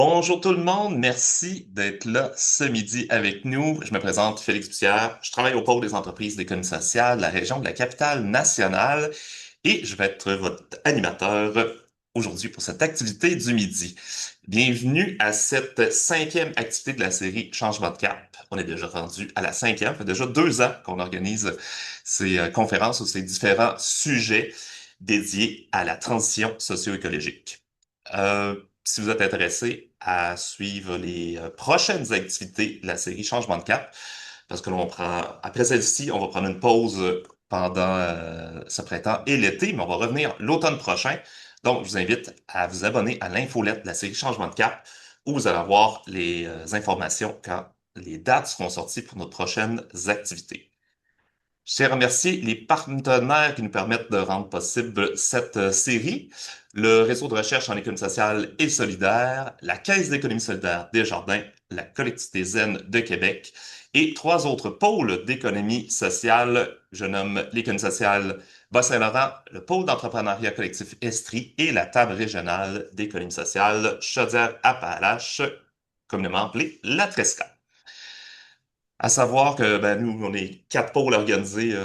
Bonjour tout le monde, merci d'être là ce midi avec nous. Je me présente Félix Bussière, je travaille au pôle des entreprises d'économie sociale de la région de la capitale nationale et je vais être votre animateur aujourd'hui pour cette activité du midi. Bienvenue à cette cinquième activité de la série Changement de cap. On est déjà rendu à la cinquième, ça fait déjà 2 ans qu'on organise ces conférences sur ces différents sujets dédiés à la transition socio-écologique. Si vous êtes intéressé à suivre les prochaines activités de la série Changement de cap, parce que l'on prend, après celle-ci, on va prendre une pause pendant ce printemps et l'été, mais on va revenir l'automne prochain. Donc, je vous invite à vous abonner à l'infolette de la série Changement de cap, où vous allez avoir les informations quand les dates seront sorties pour nos prochaines activités. Je tiens à remercier les partenaires qui nous permettent de rendre possible cette série. Le réseau de recherche en économie sociale et solidaire, la Caisse d'économie solidaire Desjardins, la collectivité Zen de Québec et trois autres pôles d'économie sociale. Je nomme l'économie sociale Bas-Saint-Laurent, le pôle d'entrepreneuriat collectif Estrie et la table régionale d'économie sociale Chaudière-Appalaches, communément appelée la Tresca. À savoir que nous, on est quatre pôles organisés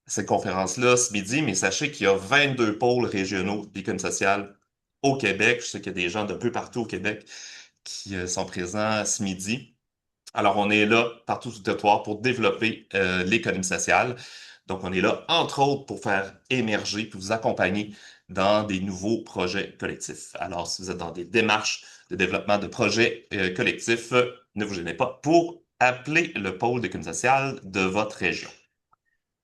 cette conférence-là ce midi, mais sachez qu'il y a 22 pôles régionaux d'économie sociale au Québec. Je sais qu'il y a des gens d'un peu partout au Québec qui sont présents ce midi. Alors, on est là partout sur le territoire pour développer l'économie sociale. Donc, on est là, entre autres, pour faire émerger, pour vous accompagner dans des nouveaux projets collectifs. Alors, si vous êtes dans des démarches de développement de projets collectifs, ne vous gênez pas pour appeler le pôle d'économie sociale de votre région.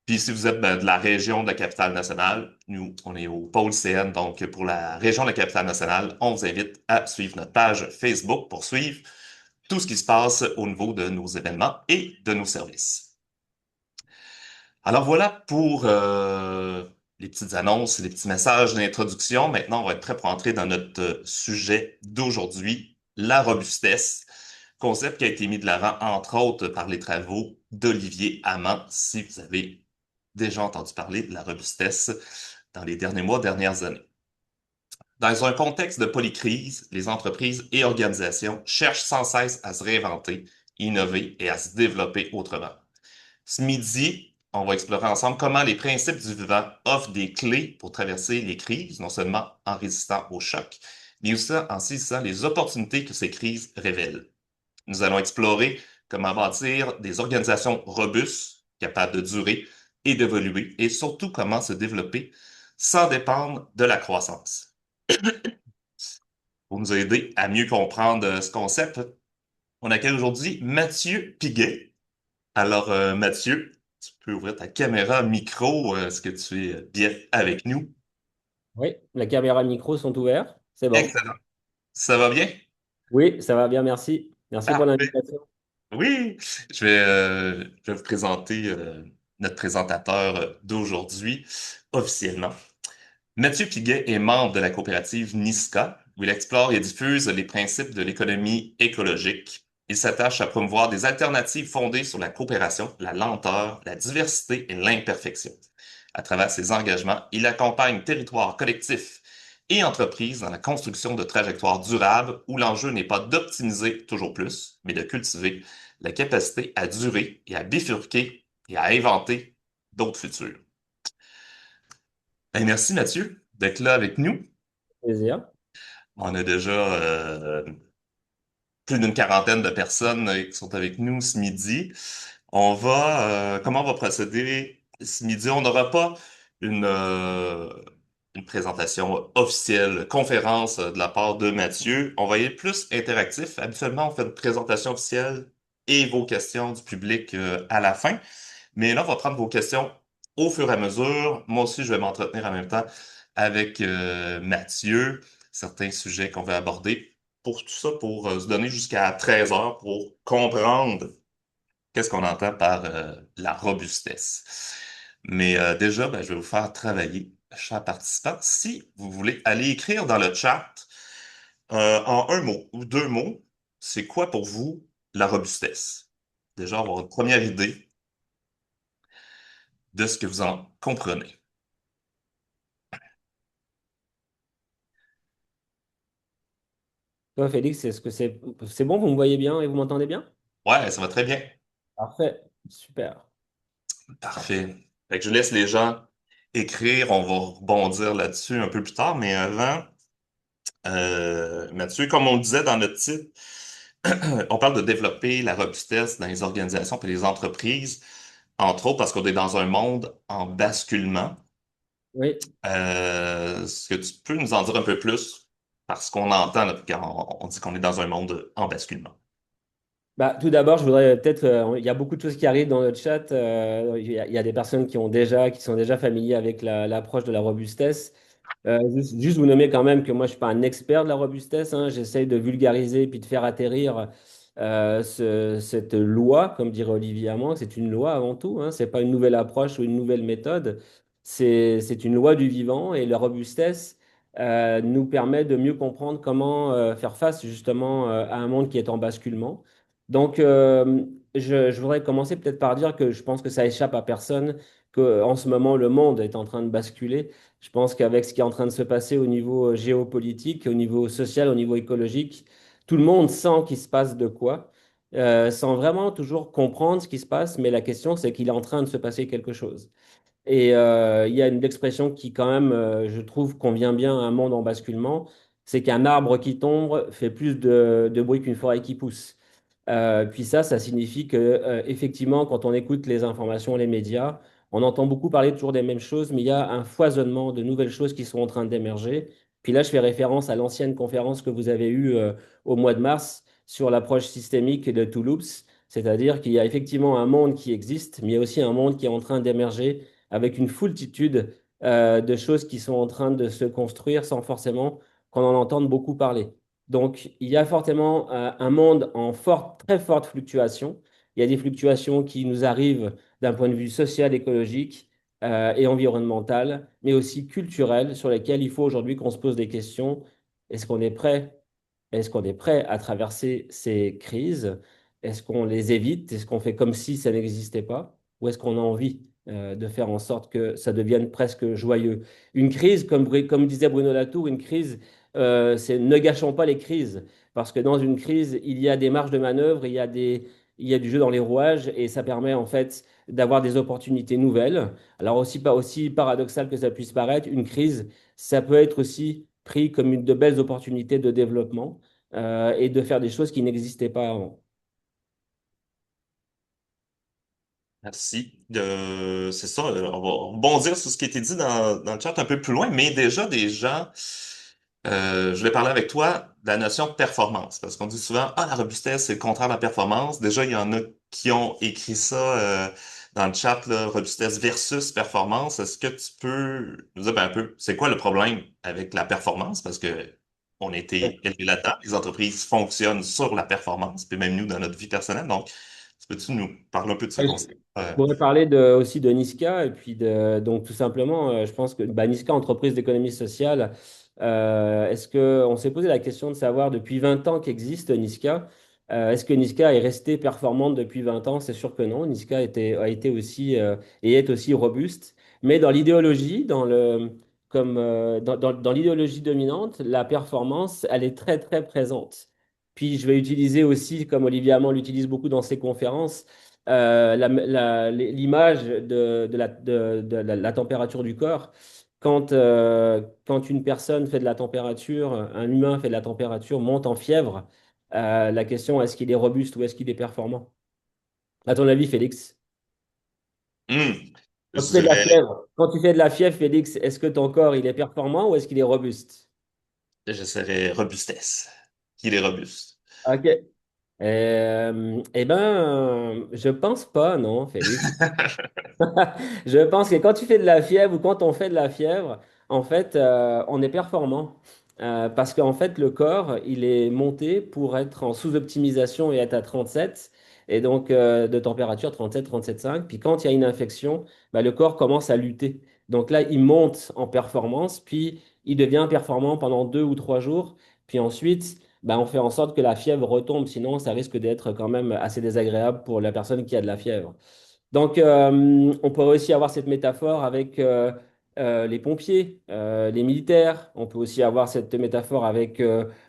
Puis si vous êtes de la région de la capitale nationale, nous, on est au pôle CN, donc pour la région de la capitale nationale, on vous invite à suivre notre page Facebook pour suivre tout ce qui se passe au niveau de nos événements et de nos services. Alors voilà pour les petites annonces, les petits messages d'introduction. Maintenant, on va être prêt pour entrer dans notre sujet d'aujourd'hui, la robustesse, concept qui a été mis de l'avant, entre autres, par les travaux d'Olivier Hamant, si vous avez déjà entendu parler de la robustesse dans les derniers mois, dernières années. Dans un contexte de polycrise, les entreprises et organisations cherchent sans cesse à se réinventer, innover et à se développer autrement. Ce midi, on va explorer ensemble comment les principes du vivant offrent des clés pour traverser les crises, non seulement en résistant aux chocs, mais aussi en saisissant les opportunités que ces crises révèlent. Nous allons explorer comment bâtir des organisations robustes, capables de durer et d'évoluer, et surtout comment se développer sans dépendre de la croissance. Pour nous aider à mieux comprendre ce concept, on accueille aujourd'hui Mathieu Piguet. Alors, Mathieu, tu peux ouvrir ta caméra, micro, est-ce que tu es bien avec nous? Oui, la caméra et le micro sont ouverts. C'est bon. Excellent. Ça va bien? Oui, ça va bien, merci. Merci pour Parfait. l'invitation. Oui, je vais vous présenter notre présentateur d'aujourd'hui officiellement. Mathieu Piguet est membre de la coopérative NISCA, où il explore et diffuse les principes de l'économie écologique. Il s'attache à promouvoir des alternatives fondées sur la coopération, la lenteur, la diversité et l'imperfection. À travers ses engagements, il accompagne territoires collectifs et entreprises dans la construction de trajectoires durables où l'enjeu n'est pas d'optimiser toujours plus, mais de cultiver la capacité à durer et à bifurquer et à inventer d'autres futurs. Merci Mathieu d'être là avec nous. Plaisir. On a déjà plus d'une quarantaine de personnes qui sont avec nous ce midi. Comment on va procéder ce midi? On n'aura pas une, euh, une présentation officielle, conférence de la part de Mathieu. On va y être plus interactif. Habituellement, on fait une présentation officielle et vos questions du public à la fin. Mais là, on va prendre vos questions au fur et à mesure. Moi aussi, je vais m'entretenir en même temps avec Mathieu, certains sujets qu'on va aborder. Pour tout ça, pour se donner jusqu'à 13 heures pour comprendre qu'est-ce qu'on entend par la robustesse. Mais déjà, je vais vous faire travailler, chers participants. Si vous voulez aller écrire dans le chat en un mot ou deux mots, c'est quoi pour vous la robustesse? Déjà, avoir une première idée de ce que vous en comprenez. Toi, Félix, est-ce que c'est bon, vous me voyez bien et vous m'entendez bien? Ouais, ça va très bien. Parfait, super. Parfait. Fait que je laisse les gens écrire, on va rebondir là-dessus un peu plus tard, mais avant, Mathieu, comme on disait dans notre titre, on parle de développer la robustesse dans les organisations et les entreprises, entre autres parce qu'on est dans un monde en basculement. Oui. Est-ce que tu peux nous en dire un peu plus? Parce qu'on entend là, quand on dit qu'on est dans un monde en basculement. Bah, tout d'abord, je voudrais peut-être, il y a beaucoup de choses qui arrivent dans notre chat. Il y a des personnes qui sont déjà familiers avec l'approche de la robustesse. Juste vous nommer quand même que moi, je suis pas un expert de la robustesse, hein. J'essaye de vulgariser puis de faire atterrir cette loi, comme dirait Olivier Hamon. C'est une loi avant tout, hein. C'est pas une nouvelle approche ou une nouvelle méthode. C'est une loi du vivant et la robustesse nous permet de mieux comprendre comment faire face justement à un monde qui est en basculement. Donc, je voudrais commencer peut-être par dire que je pense que ça échappe à personne que en ce moment le monde est en train de basculer. Je pense qu'avec ce qui est en train de se passer au niveau géopolitique, au niveau social, au niveau écologique, tout le monde sent qu'il se passe de quoi, sans vraiment toujours comprendre ce qui se passe, mais la question, c'est qu'il est en train de se passer quelque chose. Et il y a une expression qui, quand même, je trouve, convient bien à un monde en basculement, c'est qu'un arbre qui tombe fait plus de bruit qu'une forêt qui pousse. Puis ça signifie que effectivement, quand on écoute les informations, les médias, on entend beaucoup parler toujours des mêmes choses, mais il y a un foisonnement de nouvelles choses qui sont en train d'émerger. Puis là, je fais référence à l'ancienne conférence que vous avez eue au mois de mars sur l'approche systémique de Toulouse, c'est-à-dire qu'il y a effectivement un monde qui existe, mais il y a aussi un monde qui est en train d'émerger avec une foultitude de choses qui sont en train de se construire sans forcément qu'on en entende beaucoup parler. Donc, il y a fortement un monde en forte, très forte fluctuation. Il y a des fluctuations qui nous arrivent d'un point de vue social, écologique et environnemental, mais aussi culturel, sur lesquelles il faut aujourd'hui qu'on se pose des questions. Est-ce qu'on est prêt? Est-ce qu'on est prêt à traverser ces crises? Est-ce qu'on les évite? Est-ce qu'on fait comme si ça n'existait pas? Ou est-ce qu'on a envie de faire en sorte que ça devienne presque joyeux? Une crise, comme disait Bruno Latour, une crise, c'est ne gâchons pas les crises. Parce que dans une crise, il y a des marges de manœuvre, il y a du jeu dans les rouages, et ça permet en fait d'avoir des opportunités nouvelles. Alors aussi, pas aussi paradoxal que ça puisse paraître, une crise, ça peut être aussi pris comme de belles opportunités de développement et de faire des choses qui n'existaient pas avant. Merci. C'est ça, on va rebondir sur ce qui a été dit dans le chat un peu plus loin, mais déjà, des gens, je voulais parler avec toi de la notion de performance, parce qu'on dit souvent, ah, la robustesse, c'est le contraire de la performance. Déjà, il y en a qui ont écrit ça dans le chat, là, robustesse versus performance. Est-ce que tu peux nous dire ben, un peu, c'est quoi le problème avec la performance? Parce que on a été élevés là-dedans, les entreprises fonctionnent sur la performance, puis même nous, dans notre vie personnelle. Donc, peux-tu nous parler un peu de ce Je concept? pourrais parler aussi de Niska et puis donc tout simplement, je pense que bah, Niska, entreprise d'économie sociale, est-ce que on s'est posé la question de savoir depuis 20 ans qu'existe Niska, est-ce que Niska est restée performante depuis 20 ans? C'est sûr que non. Niska a été aussi et est aussi robuste, mais dans l'idéologie, dans l'idéologie dominante, la performance, elle est très très présente. Puis je vais utiliser aussi, comme Olivier Hamon l'utilise beaucoup dans ses conférences, l'image de la température du corps. Quand une personne fait de la température, un humain fait de la température, monte en fièvre, la question est-ce qu'il est robuste ou est-ce qu'il est performant? À ton avis, Félix? Hmm. Quand tu Je fais de la dirais, fièvre, quand tu fais de la fièvre, Félix, est-ce que ton corps il est performant ou est-ce qu'il est robuste? je serais robustesse. Il est robuste. Ok. Eh ben, je pense pas, non, Félix. Je pense que quand tu fais de la fièvre ou quand on fait de la fièvre, en fait, on est performant. Parce qu'en fait, le corps, il est monté pour être en sous-optimisation et être à 37, et donc de température 37, 37,5. Puis quand il y a une infection, bah, le corps commence à lutter. Donc là, il monte en performance, puis il devient performant pendant 2 ou 3 jours. Puis ensuite, bah, on fait en sorte que la fièvre retombe, sinon ça risque d'être quand même assez désagréable pour la personne qui a de la fièvre. Donc, on pourrait aussi avoir cette métaphore avec les pompiers, les militaires. On peut aussi avoir cette métaphore avec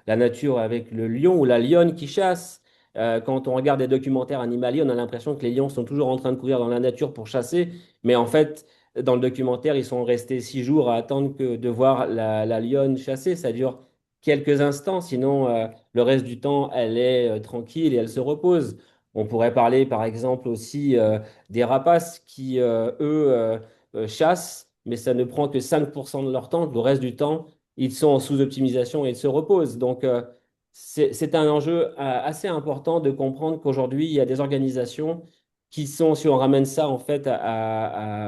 la nature, avec le lion ou la lionne qui chasse. Quand on regarde des documentaires animaliers, on a l'impression que les lions sont toujours en train de courir dans la nature pour chasser, mais en fait, dans le documentaire, ils sont restés 6 jours à attendre de voir la lionne chasser. Ça dure quelques instants, sinon le reste du temps, elle est tranquille et elle se repose. On pourrait parler par exemple aussi des rapaces qui, chassent, mais ça ne prend que 5% de leur temps. Le reste du temps, ils sont en sous-optimisation et ils se reposent. Donc, c'est un enjeu assez important de comprendre qu'aujourd'hui, il y a des organisations qui sont, si on ramène ça en fait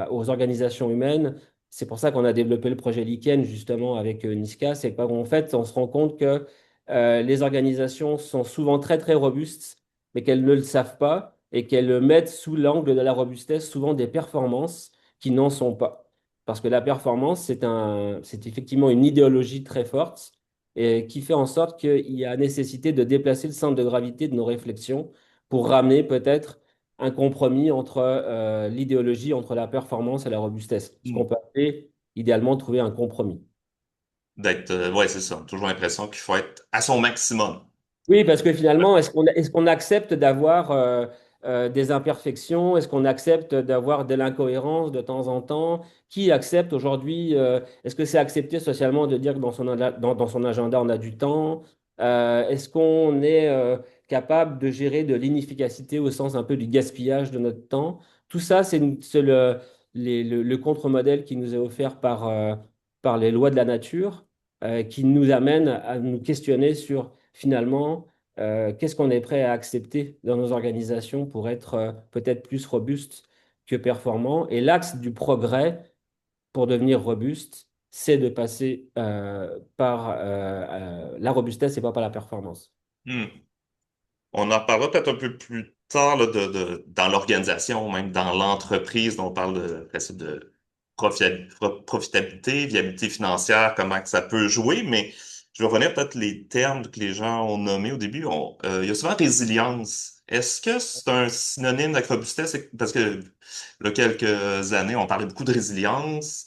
aux organisations humaines, c'est pour ça qu'on a développé le projet Lichen justement avec Niska, c'est qu'en fait, on se rend compte que les organisations sont souvent très très robustes, mais qu'elles ne le savent pas et qu'elles mettent sous l'angle de la robustesse souvent des performances qui n'en sont pas. Parce que la performance, c'est effectivement une idéologie très forte et qui fait en sorte qu'il y a nécessité de déplacer le centre de gravité de nos réflexions pour ramener peut-être un compromis entre l'idéologie, entre la performance et la robustesse. Ce qu'on Hmm. peut appeler idéalement trouver un compromis. D'être, ouais, c'est ça. Toujours l'impression qu'il faut être à son maximum. Oui, parce que finalement, est-ce qu'on accepte d'avoir des imperfections? Est-ce qu'on accepte d'avoir de l'incohérence de temps en temps? Qui accepte aujourd'hui? Est-ce que c'est accepté socialement de dire que dans son agenda, on a du temps? Est-ce qu'on est capable de gérer de l'inefficacité au sens un peu du gaspillage de notre temps? Tout ça, c'est le contre-modèle qui nous est offert par les lois de la nature, qui nous amène à nous questionner sur finalement, qu'est-ce qu'on est prêt à accepter dans nos organisations pour être peut-être plus robuste que performant. Et l'axe du progrès pour devenir robuste, c'est de passer par la robustesse et pas par la performance. Hmm. On en reparlera peut-être un peu plus tard là, dans l'organisation, même dans l'entreprise, dont on parle de principe de profitabilité, viabilité financière, comment que ça peut jouer, mais je vais revenir peut-être les termes que les gens ont nommés au début. Il y a souvent résilience. Est-ce que c'est un synonyme de robustesse? Parce que là, quelques années, on parlait beaucoup de résilience.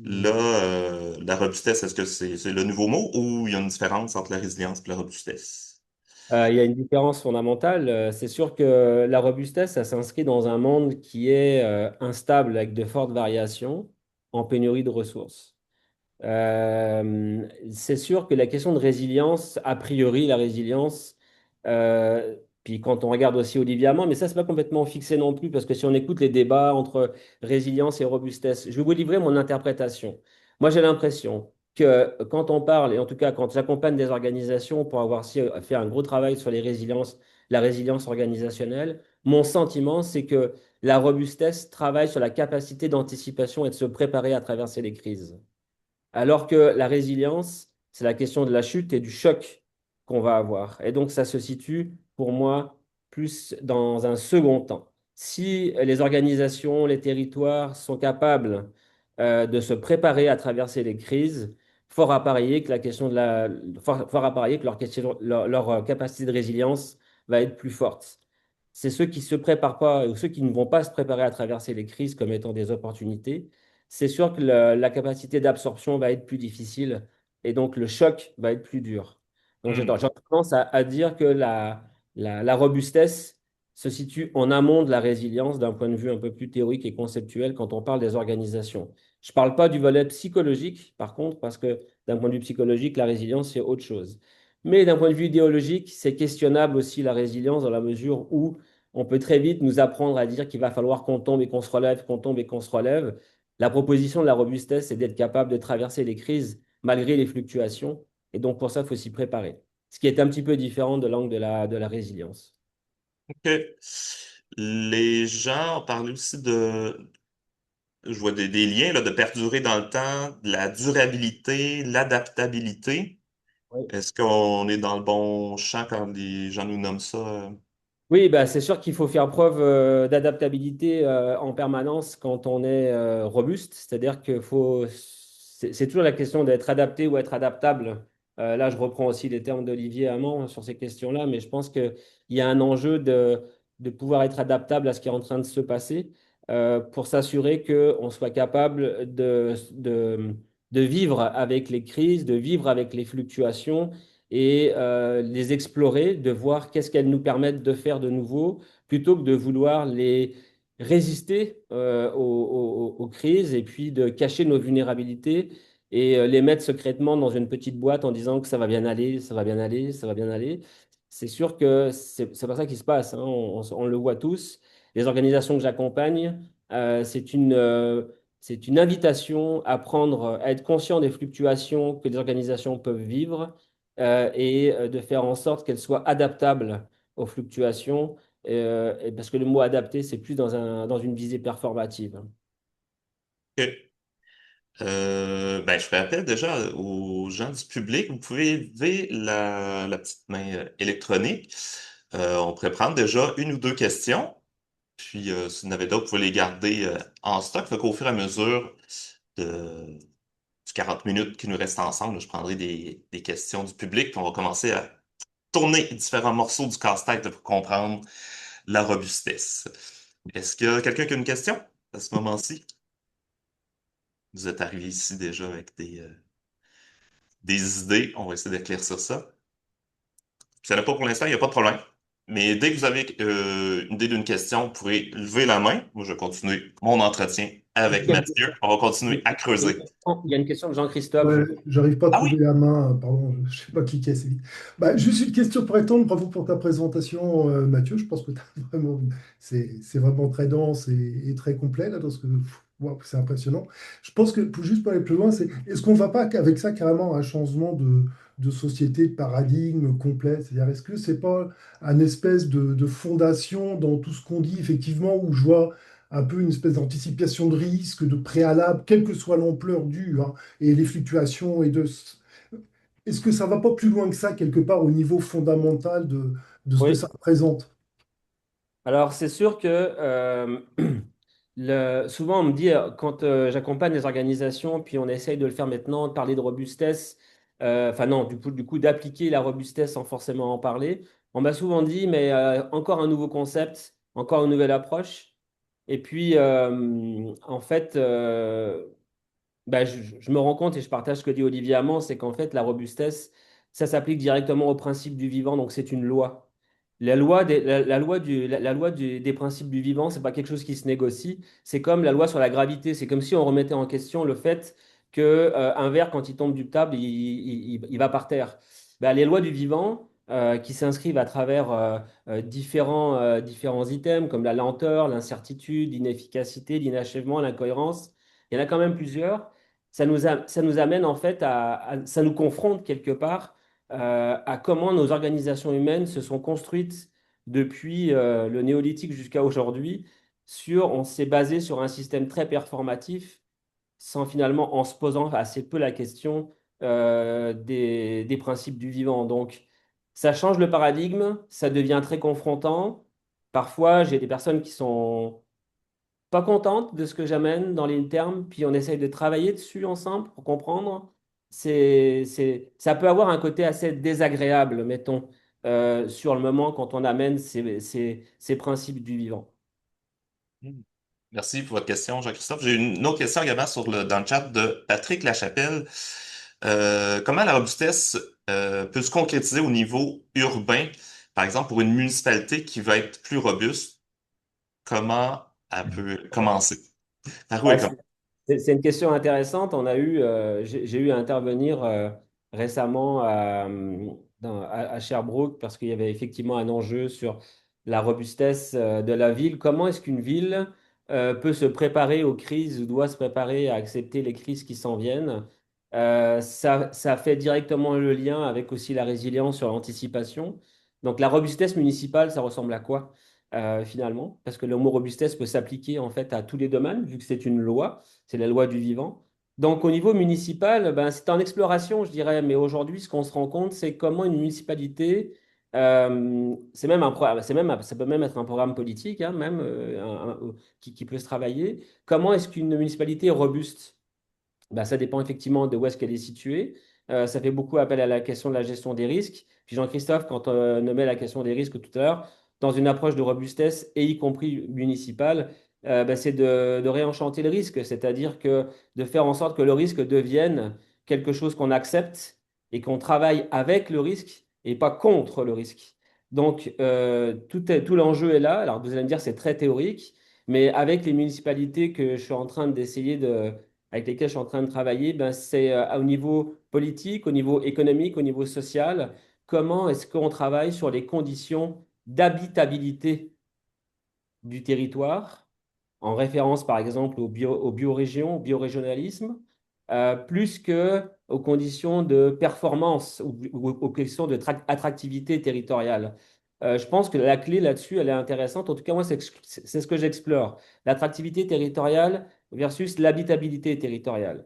Là, la robustesse, est-ce que c'est le nouveau mot ou il y a une différence entre la résilience et la robustesse? Il y a une différence fondamentale. C'est sûr que la robustesse, ça s'inscrit dans un monde qui est instable avec de fortes variations en pénurie de ressources. C'est sûr que la question de résilience, a priori, la résilience, puis quand on regarde aussi Olivier Hamon, mais ça, c'est pas complètement fixé non plus, parce que si on écoute les débats entre résilience et robustesse, je vais vous livrer mon interprétation. Moi, j'ai l'impression que quand on parle, et en tout cas quand j'accompagne des organisations pour avoir fait un gros travail sur la résilience organisationnelle, mon sentiment, c'est que la robustesse travaille sur la capacité d'anticipation et de se préparer à traverser les crises. Alors que la résilience, c'est la question de la chute et du choc qu'on va avoir. Et donc, ça se situe, pour moi, plus dans un second temps. Si les organisations, les territoires sont capables de se préparer à traverser les crises, fort à parier que fort à parier que leur capacité de résilience va être plus forte. C'est ceux qui se préparent pas ou ceux qui ne vont pas se préparer à traverser les crises comme étant des opportunités, c'est sûr que la capacité d'absorption va être plus difficile et donc le choc va être plus dur. Donc j'ai Hmm. j'ai tendance à dire que la robustesse se situe en amont de la résilience d'un point de vue un peu plus théorique et conceptuel quand on parle des organisations. Je ne parle pas du volet psychologique, par contre, parce que d'un point de vue psychologique, la résilience, c'est autre chose. Mais d'un point de vue idéologique, c'est questionnable aussi la résilience dans la mesure où on peut très vite nous apprendre à dire qu'il va falloir qu'on tombe et qu'on se relève, qu'on tombe et qu'on se relève. La proposition de la robustesse, c'est d'être capable de traverser les crises malgré les fluctuations. Et donc, pour ça, il faut s'y préparer. Ce qui est un petit peu différent de l'angle de la résilience. OK. Les gens ont parlé aussi je vois des liens là, de perdurer dans le temps, de la durabilité, l'adaptabilité. Oui. Est-ce qu'on est dans le bon champ quand les gens nous nomment ça? Oui, bah, c'est sûr qu'il faut faire preuve d'adaptabilité en permanence quand on est robuste. C'est-à-dire c'est toujours la question d'être adapté ou être adaptable. Là, je reprends aussi les termes d'Olivier Hamon sur ces questions-là, mais je pense qu'il y a un enjeu de pouvoir être adaptable à ce qui est en train de se passer. pour s'assurer qu'on soit capable de vivre avec les crises, de vivre avec les fluctuations et les explorer, de voir qu'est-ce qu'elles nous permettent de faire de nouveau, plutôt que de vouloir les résister aux crises et puis de cacher nos vulnérabilités et les mettre secrètement dans une petite boîte en disant que ça va bien aller, ça va bien aller, ça va bien aller. C'est sûr que c'est pas ça qui se passe, hein. On le voit tous. Les organisations que j'accompagne, c'est une invitation à prendre, à être conscient des fluctuations que les organisations peuvent vivre et de faire en sorte qu'elles soient adaptables aux fluctuations. Et parce que le mot adapté, c'est plus dans une visée performative. Ok. Ben, je fais appel déjà aux gens du public. Vous pouvez lever la petite main électronique. On pourrait prendre déjà une ou deux questions. Puis, si vous en avez d'autres, vous pouvez les garder en stock. Fait qu'au fur et à mesure du 40 minutes qui nous restent ensemble, je prendrai des questions du public. Puis on va commencer à tourner différents morceaux du casse-tête pour comprendre la robustesse. Est-ce qu'il y a quelqu'un qui a une question à ce moment-ci? Vous êtes arrivé ici déjà avec des idées. On va essayer d'éclaircir ça. Si n'y en a pas pour l'instant, il n'y a pas de problème. Mais dès que vous avez une idée d'une question, vous pourrez lever la main. Moi, je vais continuer mon entretien avec Mathieu. On va continuer à creuser. Il y a une question de Jean-Christophe. Ouais, j'arrive pas à Ah oui! trouver la main, pardon, je sais pas cliquer assez vite. Bah, juste une question pour répondre, bravo pour ta présentation, Mathieu. Je pense que c'est vraiment très dense et très complet là, dans ce que, wow, c'est impressionnant. Je pense que juste pour aller plus loin, est-ce qu'on va pas avec ça carrément à un changement de société, de paradigme complet? C'est-à-dire, est-ce que c'est pas un espèce de fondation dans tout ce qu'on dit, effectivement, où je vois un peu une espèce d'anticipation de risque, de préalable, quelle que soit l'ampleur du, hein, et les fluctuations Est-ce que ça va pas plus loin que ça, quelque part, au niveau fondamental de ce que Oui. ça représente? Alors, c'est sûr que souvent, on me dit, quand j'accompagne les organisations, puis on essaye de le faire maintenant, de parler de robustesse, enfin non, du coup d'appliquer la robustesse sans forcément en parler, on m'a souvent dit, mais encore un nouveau concept, encore une nouvelle approche. Et puis, en fait, bah, je me rends compte et je partage ce que dit Olivier Hamon, c'est qu'en fait, la robustesse, ça s'applique directement au principe du vivant, donc c'est une loi. La loi des principes du vivant, c'est pas quelque chose qui se négocie. C'est comme la loi sur la gravité. C'est comme si on remettait en question le fait que un verre, quand il tombe du table, il va par terre. Bah, les lois du vivant, qui s'inscrivent à travers différents items comme la lenteur, l'incertitude, l'inefficacité, l'inachèvement, l'incohérence. Il y en a quand même plusieurs. Ça nous amène en fait ça nous confronte quelque part à comment nos organisations humaines se sont construites depuis le néolithique jusqu'à aujourd'hui. On s'est basé sur un système très performatif, sans finalement en se posant assez peu la question des principes du vivant. Donc, ça change le paradigme, ça devient très confrontant. Parfois, j'ai des personnes qui sont pas contente de ce que j'amène dans les termes, puis on essaye de travailler dessus ensemble pour comprendre. Ça peut avoir un côté assez désagréable, mettons, sur le moment quand on amène ces principes du vivant. Hmm. Merci pour votre question, Jean-Christophe. J'ai une autre question également dans le chat de Patrick Lachapelle. Comment la robustesse peut se concrétiser au niveau urbain? Par exemple, pour une municipalité qui va être plus robuste, comment elle peut commencer? Par où Ouais, elle commence? c'est une question intéressante. J'ai eu à intervenir récemment à Sherbrooke parce qu'il y avait effectivement un enjeu sur la robustesse de la ville. Comment est-ce qu'une ville peut se préparer aux crises ou doit se préparer à accepter les crises qui s'en viennent? Ça fait directement le lien avec aussi la résilience sur l'anticipation. Donc la robustesse municipale, ça ressemble à quoi? Finalement, parce que le mot robustesse peut s'appliquer en fait à tous les domaines, vu que c'est une loi, c'est la loi du vivant. Donc au niveau municipal, ben, c'est en exploration, je dirais, mais aujourd'hui, ce qu'on se rend compte, c'est comment une municipalité, c'est même un programme, ça peut même être un programme politique, hein, même qui peut se travailler. Comment est-ce qu'une municipalité est robuste? Ben, ça dépend effectivement de où est-ce qu'elle est située. Ça fait beaucoup appel à la question de la gestion des risques. Puis Jean-Christophe, quand on nommait la question des risques tout à l'heure, dans une approche de robustesse, et y compris municipale, c'est de réenchanter le risque, c'est-à-dire que de faire en sorte que le risque devienne quelque chose qu'on accepte et qu'on travaille avec le risque et pas contre le risque. Donc, tout l'enjeu est là. Alors, vous allez me dire, c'est très théorique, mais avec les municipalités que je suis en train avec lesquelles je suis en train de travailler, ben, c'est au niveau politique, au niveau économique, au niveau social, comment est-ce qu'on travaille sur les conditions d'habitabilité du territoire, en référence par exemple aux biorégions, au biorégionalisme, plus que aux conditions de performance ou aux questions de attractivité territoriale. Je pense que la clé là-dessus, elle est intéressante. En tout cas, moi, c'est ce que j'explore. L'attractivité territoriale versus l'habitabilité territoriale.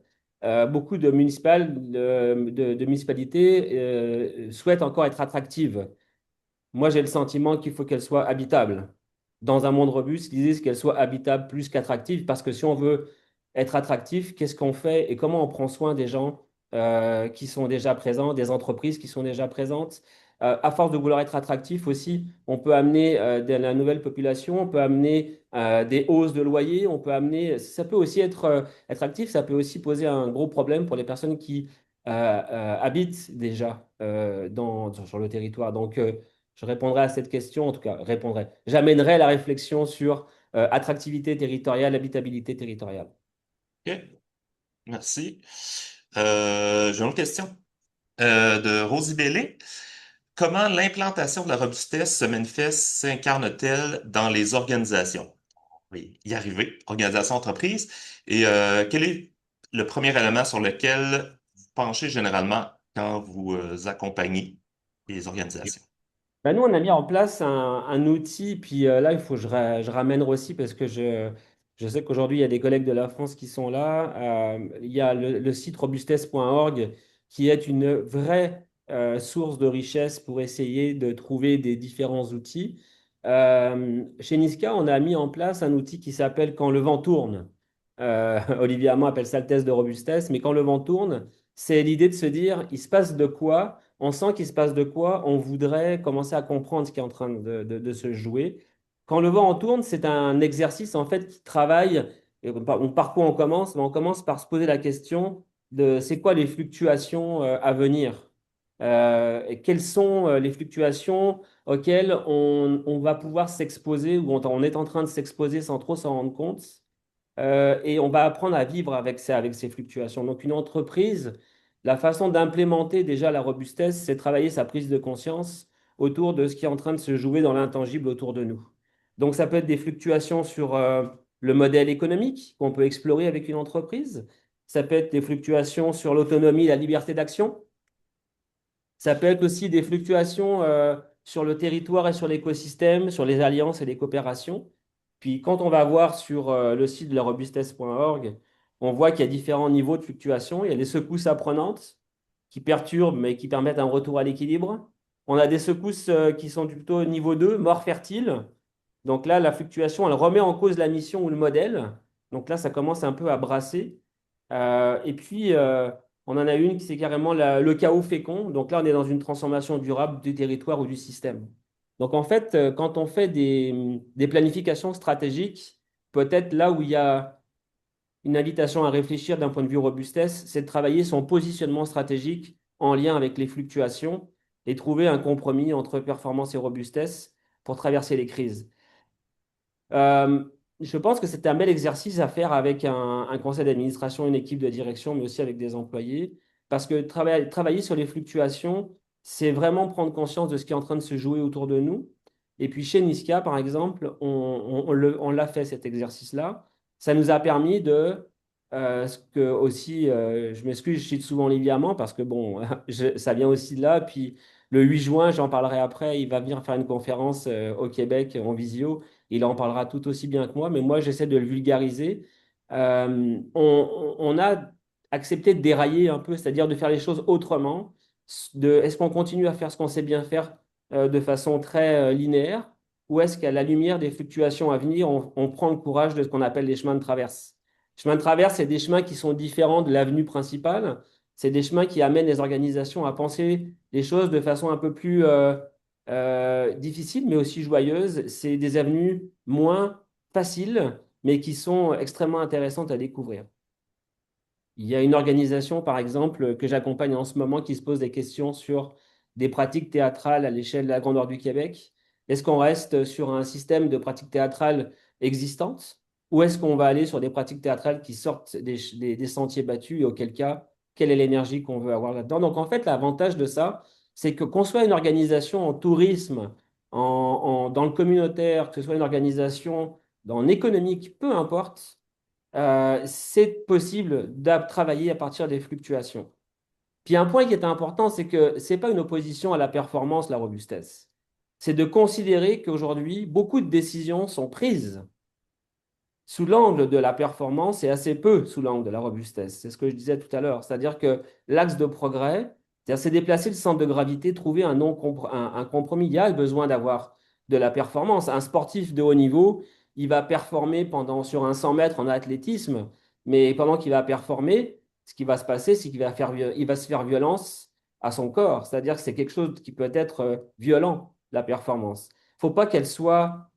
Beaucoup de municipalités souhaitent encore être attractives. Moi, j'ai le sentiment qu'il faut qu'elle soit habitable. Dans un monde robuste, l'idée, c'est qu'elle soit habitable plus qu'attractive, parce que si on veut être attractif, qu'est-ce qu'on fait et comment on prend soin des gens qui sont déjà présents, des entreprises qui sont déjà présentes? À force de vouloir être attractif aussi, on peut amener de la nouvelle population, on peut amener des hausses de loyer, ça peut aussi être actif, ça peut aussi poser un gros problème pour les personnes qui habitent déjà sur le territoire. Donc, je répondrai à cette question, en tout cas, répondrai. J'amènerai la réflexion sur attractivité territoriale, habitabilité territoriale. OK, merci. J'ai une autre question de Rosie Bellé. Comment l'implantation de la robustesse se manifeste, s'incarne-t-elle dans les organisations? Oui, y arriver, organisation entreprise. Et quel est le premier élément sur lequel vous penchez généralement quand vous accompagnez les organisations? Ben, nous, on a mis en place un outil, puis là, il faut que je ramène aussi parce que je sais qu'aujourd'hui, il y a des collègues de la France qui sont là. Il y a le site robustesse.org qui est une vraie source de richesse pour essayer de trouver des différents outils. Chez Niska, on a mis en place un outil qui s'appelle Quand le vent tourne. Olivier Hamon appelle ça le test de robustesse, mais quand le vent tourne, c'est l'idée de se dire, il se passe de quoi? On sent qu'il se passe de quoi, on voudrait commencer à comprendre ce qui est en train de se jouer. Quand le vent en tourne, c'est un exercice en fait qui travaille, et par quoi on commence? Ben, on commence par se poser la question de c'est quoi les fluctuations à venir? Et quelles sont les fluctuations auxquelles on va pouvoir s'exposer ou on est en train de s'exposer sans trop s'en rendre compte? Et on va apprendre à vivre avec ça, avec ces fluctuations. Donc, une entreprise, la façon d'implémenter déjà la robustesse, c'est travailler sa prise de conscience autour de ce qui est en train de se jouer dans l'intangible autour de nous. Donc, ça peut être des fluctuations sur le modèle économique qu'on peut explorer avec une entreprise. Ça peut être des fluctuations sur l'autonomie, la liberté d'action. Ça peut être aussi des fluctuations sur le territoire et sur l'écosystème, sur les alliances et les coopérations. Puis quand on va voir sur le site de la robustesse.org, on voit qu'il y a différents niveaux de fluctuation. Il y a des secousses apprenantes qui perturbent mais qui permettent un retour à l'équilibre. On a des secousses qui sont plutôt niveau 2, mort fertile. Donc là, la fluctuation, elle remet en cause la mission ou le modèle. Donc là, ça commence un peu à brasser. Et puis, on en a une qui c'est carrément le chaos fécond. Donc là, on est dans une transformation durable du territoire ou du système. Donc en fait, quand on fait des planifications stratégiques, peut-être là où il y a une invitation à réfléchir d'un point de vue robustesse, c'est de travailler son positionnement stratégique en lien avec les fluctuations et trouver un compromis entre performance et robustesse pour traverser les crises. Euh, je pense que c'est un bel exercice à faire avec un conseil d'administration, une équipe de direction, mais aussi avec des employés, parce que travailler sur les fluctuations, c'est vraiment prendre conscience de ce qui est en train de se jouer autour de nous. Et puis chez Niska, par exemple, on l'a fait cet exercice-là. Ça nous a permis ce que aussi, je m'excuse, je cite souvent Olivier Hamon parce que bon, ça vient aussi de là. Puis le 8 juin, j'en parlerai après, il va venir faire une conférence au Québec en visio. Il en parlera tout aussi bien que moi, mais moi, j'essaie de le vulgariser. On a accepté de dérailler un peu, c'est-à-dire de faire les choses autrement. Est-ce qu'on continue à faire ce qu'on sait bien faire de façon très linéaire, ou est-ce qu'à la lumière des fluctuations à venir, on prend le courage de ce qu'on appelle les chemins de traverse? Les chemins de traverse, c'est des chemins qui sont différents de l'avenue principale. C'est des chemins qui amènent les organisations à penser les choses de façon un peu plus difficile, mais aussi joyeuse. C'est des avenues moins faciles, mais qui sont extrêmement intéressantes à découvrir. Il y a une organisation, par exemple, que j'accompagne en ce moment qui se pose des questions sur des pratiques théâtrales à l'échelle de la grandeur du Québec. Est-ce qu'on reste sur un système de pratiques théâtrales existantes ou est-ce qu'on va aller sur des pratiques théâtrales qui sortent des sentiers battus et auquel cas, quelle est l'énergie qu'on veut avoir là-dedans? Donc, en fait, l'avantage de ça, c'est que qu'on soit une organisation en tourisme, dans le communautaire, que ce soit une organisation dans l'économique, peu importe, c'est possible de travailler à partir des fluctuations. Puis un point qui est important, c'est que ce n'est pas une opposition à la performance, la robustesse. C'est de considérer qu'aujourd'hui, beaucoup de décisions sont prises sous l'angle de la performance et assez peu sous l'angle de la robustesse. C'est ce que je disais tout à l'heure. C'est-à-dire que l'axe de progrès, c'est déplacer le centre de gravité, trouver un compromis. Il y a le besoin d'avoir de la performance. Un sportif de haut niveau, il va performer sur un 100 mètres en athlétisme, mais pendant qu'il va performer, ce qui va se passer, c'est il va se faire violence à son corps. C'est-à-dire que c'est quelque chose qui peut être violent, la performance. Il ne faut pas qu'elle soit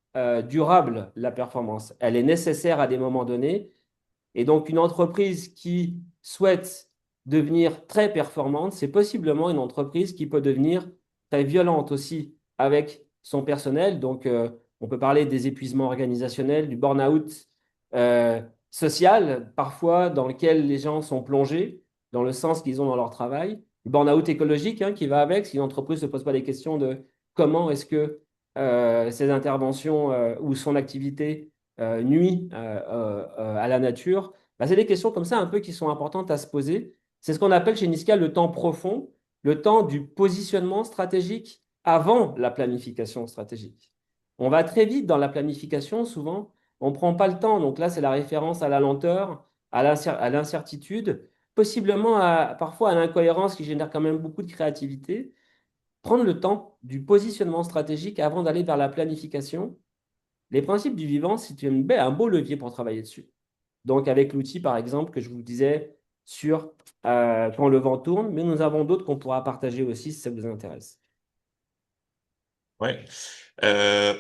durable, la performance. Elle est nécessaire à des moments donnés. Et donc, une entreprise qui souhaite devenir très performante, c'est possiblement une entreprise qui peut devenir très violente aussi avec son personnel. Donc, on peut parler des épuisements organisationnels, du burn-out euh, social, parfois, dans lequel les gens sont plongés dans le sens qu'ils ont dans leur travail. Le burn-out écologique hein, qui va avec, si une entreprise ne se pose pas les questions de comment est-ce que ses interventions ou son activité nuit à la nature, bah, c'est des questions comme ça un peu qui sont importantes à se poser. C'est ce qu'on appelle chez Niska le temps profond, le temps du positionnement stratégique avant la planification stratégique. On va très vite dans la planification, souvent, on ne prend pas le temps. Donc là, c'est la référence à la lenteur, à l'incertitude, possiblement parfois à l'incohérence qui génère quand même beaucoup de créativité. Prendre le temps du positionnement stratégique avant d'aller vers la planification. Les principes du vivant, c'est un beau levier pour travailler dessus. Donc, avec l'outil, par exemple, que je vous disais sur quand le vent tourne, mais nous avons d'autres qu'on pourra partager aussi si ça vous intéresse. Oui.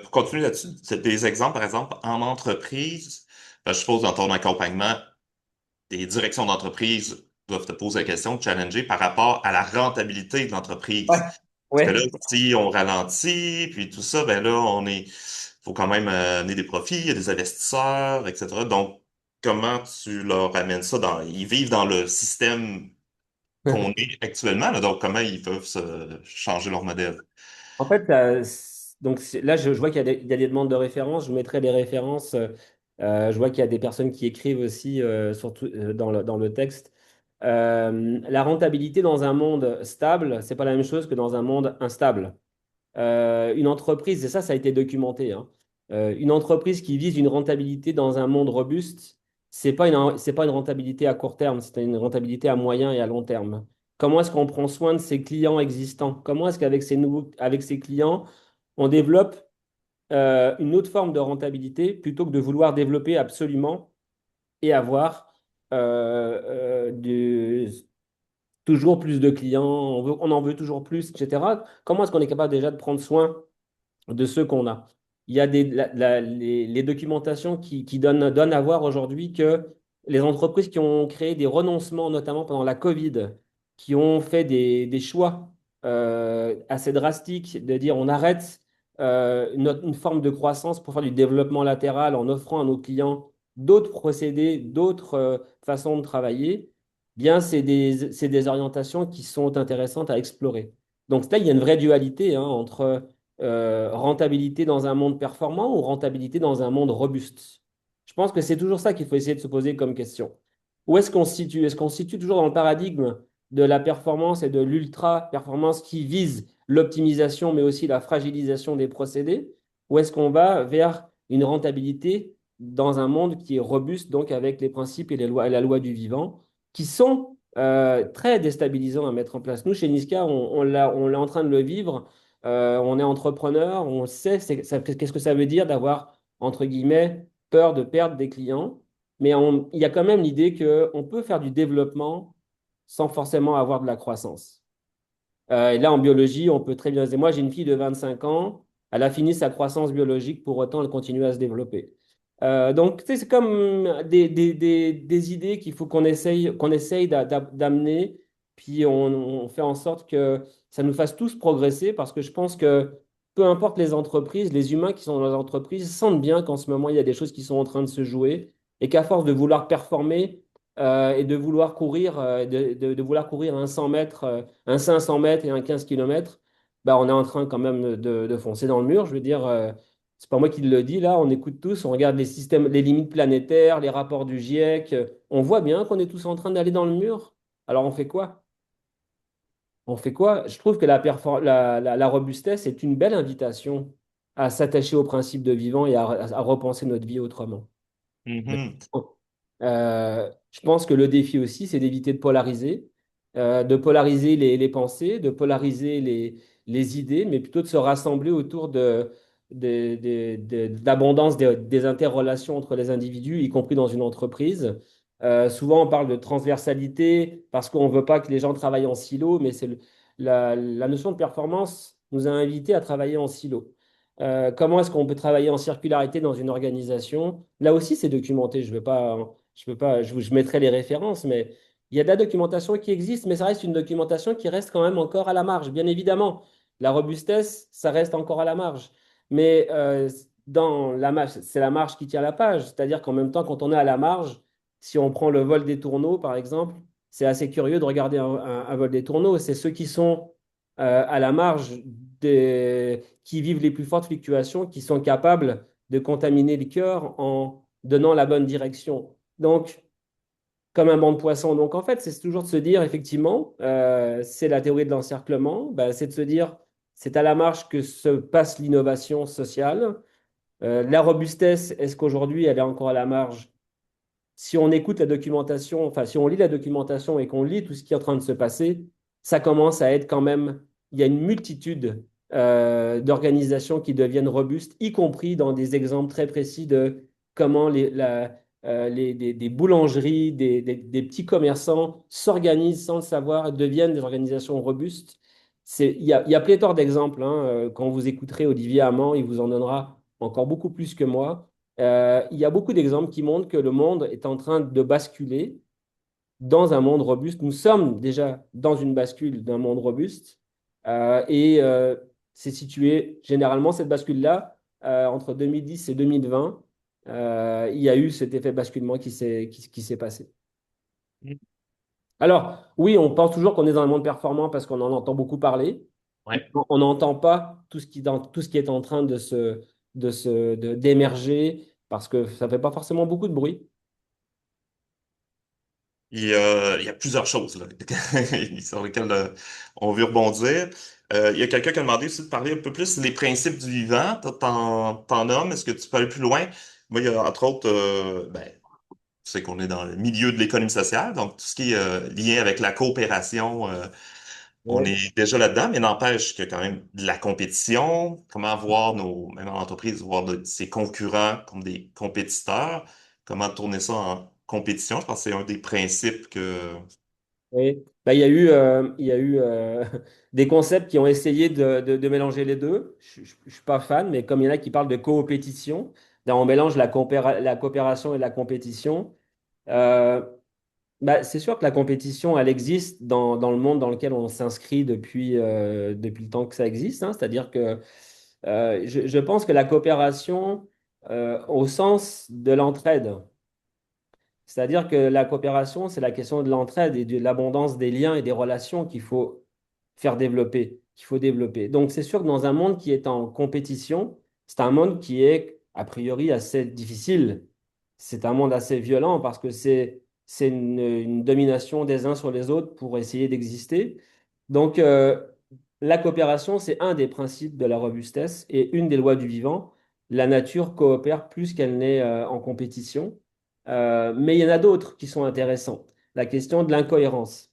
Pour continuer là-dessus, c'est des exemples, par exemple, en entreprise, ben, je suppose dans ton accompagnement, des directions d'entreprise doivent te poser la question, te challenger par rapport à la rentabilité de Ouais, l'entreprise. Parce que là, ouais. si on ralentit, puis tout ça, ben là, faut quand même amener des profits, il y a des investisseurs, etc. Donc, comment tu leur amènes ça ils vivent dans le système qu'on est actuellement, là, donc comment ils peuvent changer leur modèle? En fait, là, je vois il y a des demandes de références. Je vous mettrai des références. Je vois qu'il y a des personnes qui écrivent aussi, surtout dans le texte. La rentabilité dans un monde stable, c'est pas la même chose que dans un monde instable. Une entreprise, et ça a été documenté, hein, une entreprise qui vise une rentabilité dans un monde robuste, c'est pas une rentabilité à court terme, c'est une rentabilité à moyen et à long terme. Comment est-ce qu'on prend soin de ses clients existants? Comment est-ce qu'avec avec ses clients, on développe une autre forme de rentabilité plutôt que de vouloir développer absolument et avoir toujours plus de clients, on en veut toujours plus, etc. Comment est-ce qu'on est capable déjà de prendre soin de ceux qu'on a? Il y a les documentations qui donnent à voir aujourd'hui que les entreprises qui ont créé des renoncements, notamment pendant la Covid, qui ont fait des choix assez drastiques de dire on arrête une forme de croissance pour faire du développement latéral en offrant à nos clients d'autres procédés, d'autres façons de travailler, bien c'est des orientations qui sont intéressantes à explorer. Donc là, il y a une vraie dualité hein, entre rentabilité dans un monde performant ou rentabilité dans un monde robuste? Je pense que c'est toujours ça qu'il faut essayer de se poser comme question. Où est-ce qu'on se situe? Est-ce qu'on se situe toujours dans le paradigme de la performance et de l'ultra-performance qui vise l'optimisation, mais aussi la fragilisation des procédés? Ou est-ce qu'on va vers une rentabilité dans un monde qui est robuste, donc avec les principes et la loi du vivant, qui sont très déstabilisants à mettre en place? Nous, chez Niska, on est en train de le vivre on est entrepreneur, on sait qu'est-ce que ça veut dire d'avoir, entre guillemets, peur de perdre des clients. Mais il y a quand même l'idée qu'on peut faire du développement sans forcément avoir de la croissance. Et là, en biologie, on peut très bien dire, moi, j'ai une fille de 25 ans, elle a fini sa croissance biologique, pour autant, elle continue à se développer. Donc, tu sais, c'est comme des idées qu'il faut qu'on essaye d'amener, puis on fait en sorte que ça nous fasse tous progresser, parce que je pense que peu importe les entreprises, les humains qui sont dans les entreprises sentent bien qu'en ce moment, il y a des choses qui sont en train de se jouer, et qu'à force de vouloir performer et de vouloir courir, de vouloir courir un 100 mètres, un 500 mètres et un 15 kilomètres, bah, on est en train quand même de foncer dans le mur. Je veux dire. C'est pas moi qui le dis, là, on écoute tous, on regarde les systèmes, les limites planétaires, les rapports du GIEC, on voit bien qu'on est tous en train d'aller dans le mur. Alors on fait quoi? On fait quoi? Je trouve que la robustesse est une belle invitation à s'attacher aux principes de vivant et à repenser notre vie autrement. Mhm. Je pense que le défi aussi, c'est d'éviter de polariser les pensées, de polariser les idées, mais plutôt de se rassembler autour d'abondance des interrelations entre les individus, y compris dans une entreprise. Souvent, on parle de transversalité parce qu'on ne veut pas que les gens travaillent en silo, mais la notion de performance nous a invités à travailler en silo. Comment est-ce qu'on peut travailler en circularité dans une organisation? Là aussi, c'est documenté. Je mettrai les références, mais il y a de la documentation qui existe, mais ça reste une documentation qui reste quand même encore à la marge. Bien évidemment, la robustesse, ça reste encore à la marge. Mais dans la marge, c'est la marge qui tient la page. C'est-à-dire qu'en même temps, quand on est à la marge, si on prend le vol des tourneaux, par exemple, c'est assez curieux de regarder un vol des tourneaux. C'est ceux qui sont à la marge qui vivent les plus fortes fluctuations, qui sont capables de contaminer le cœur en donnant la bonne direction. Donc, comme un banc de poissons. Donc, en fait, c'est toujours de se dire, effectivement, c'est la théorie de l'encerclement, ben, c'est de se dire, c'est à la marge que se passe l'innovation sociale. La robustesse, est-ce qu'aujourd'hui, elle est encore à la marge? Si on écoute la documentation, enfin, si on lit la documentation et qu'on lit tout ce qui est en train de se passer, ça commence à être quand même, il y a une multitude d'organisations qui deviennent robustes, y compris dans des exemples très précis de comment des boulangeries, des petits commerçants s'organisent sans le savoir et deviennent des organisations robustes. Il y a pléthore d'exemples, hein. Quand vous écouterez Olivier Hamon, il vous en donnera encore beaucoup plus que moi. Il y a beaucoup d'exemples qui montrent que le monde est en train de basculer dans un monde robuste. Nous sommes déjà dans une bascule d'un monde robuste et c'est situé généralement cette bascule-là entre 2010 et 2020. Il y a eu cet effet basculement qui s'est passé. Alors, oui, on pense toujours qu'on est dans un monde performant parce qu'on en entend beaucoup parler. Ouais. On n'entend pas tout ce qui est en train d'émerger parce que ça ne fait pas forcément beaucoup de bruit. Il y a plusieurs choses là, sur lesquelles on veut rebondir. Il y a quelqu'un qui a demandé aussi de parler un peu plus des principes du vivant. T'en nommes, est-ce que tu peux aller plus loin? Moi, il y a entre autres, ben, tu sais qu'on est dans le milieu de l'économie sociale, donc tout ce qui est lié avec la coopération, on Ouais. est déjà là-dedans, mais n'empêche qu'il y a quand même de la compétition. Comment voir même en entreprise, voir ses concurrents comme des compétiteurs. Comment tourner ça en compétition? Je pense que c'est un des principes que... Oui. Bah, il y a eu des concepts qui ont essayé de mélanger les deux. Je ne suis pas fan, mais comme il y en a qui parlent de coopétition, là, on mélange la coopération et la compétition. Euh, Bah, c'est sûr que la compétition, elle existe dans le monde dans lequel on s'inscrit depuis le temps que ça existe, hein. C'est-à-dire que je pense que la coopération, au sens de l'entraide, c'est-à-dire que la coopération, c'est la question de l'entraide et de l'abondance des liens et des relations qu'il faut faire développer, qu'il faut développer. Donc, c'est sûr que dans un monde qui est en compétition, c'est un monde qui est a priori assez difficile. C'est un monde assez violent parce que c'est une domination des uns sur les autres pour essayer d'exister. Donc, la coopération, c'est un des principes de la robustesse et une des lois du vivant. La nature coopère plus qu'elle n'est en compétition. Mais il y en a d'autres qui sont intéressants. La question de l'incohérence.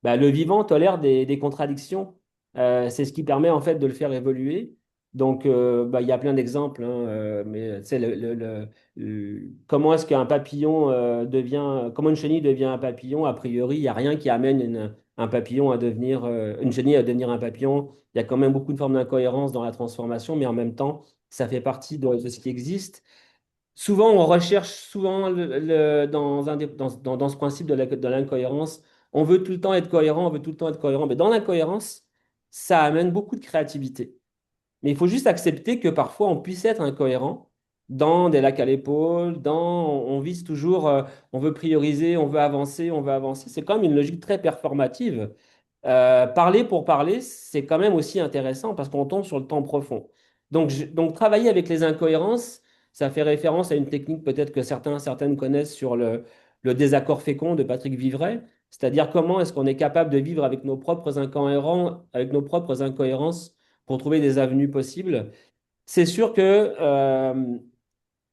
Bah, le vivant tolère des contradictions. C'est ce qui permet en fait de le faire évoluer. Donc, bah, il y a plein d'exemples, hein, mais tu sais, comment est-ce qu'un papillon comment une chenille devient un papillon? A priori, il n'y a rien qui amène un papillon à devenir, une chenille à devenir un papillon. Il y a quand même beaucoup de formes d'incohérence dans la transformation, mais en même temps, ça fait partie de ce qui existe. souvent, on recherche souvent dans ce principe de l'incohérence. On veut tout le temps être cohérent, on veut tout le temps être cohérent. Mais dans l'incohérence, ça amène beaucoup de créativité. Mais il faut juste accepter que parfois on puisse être incohérent dans des lacs à l'épaule, on vise toujours, on veut prioriser, on veut avancer, on veut avancer. C'est quand même une logique très performative. Parler pour parler, c'est quand même aussi intéressant parce qu'on tombe sur le temps profond. Donc travailler avec les incohérences, ça fait référence à une technique peut-être que certaines connaissent sur le désaccord fécond de Patrick Vivray, c'est-à-dire comment est-ce qu'on est capable de vivre avec nos propres incohérences pour trouver des avenues possibles. C'est sûr que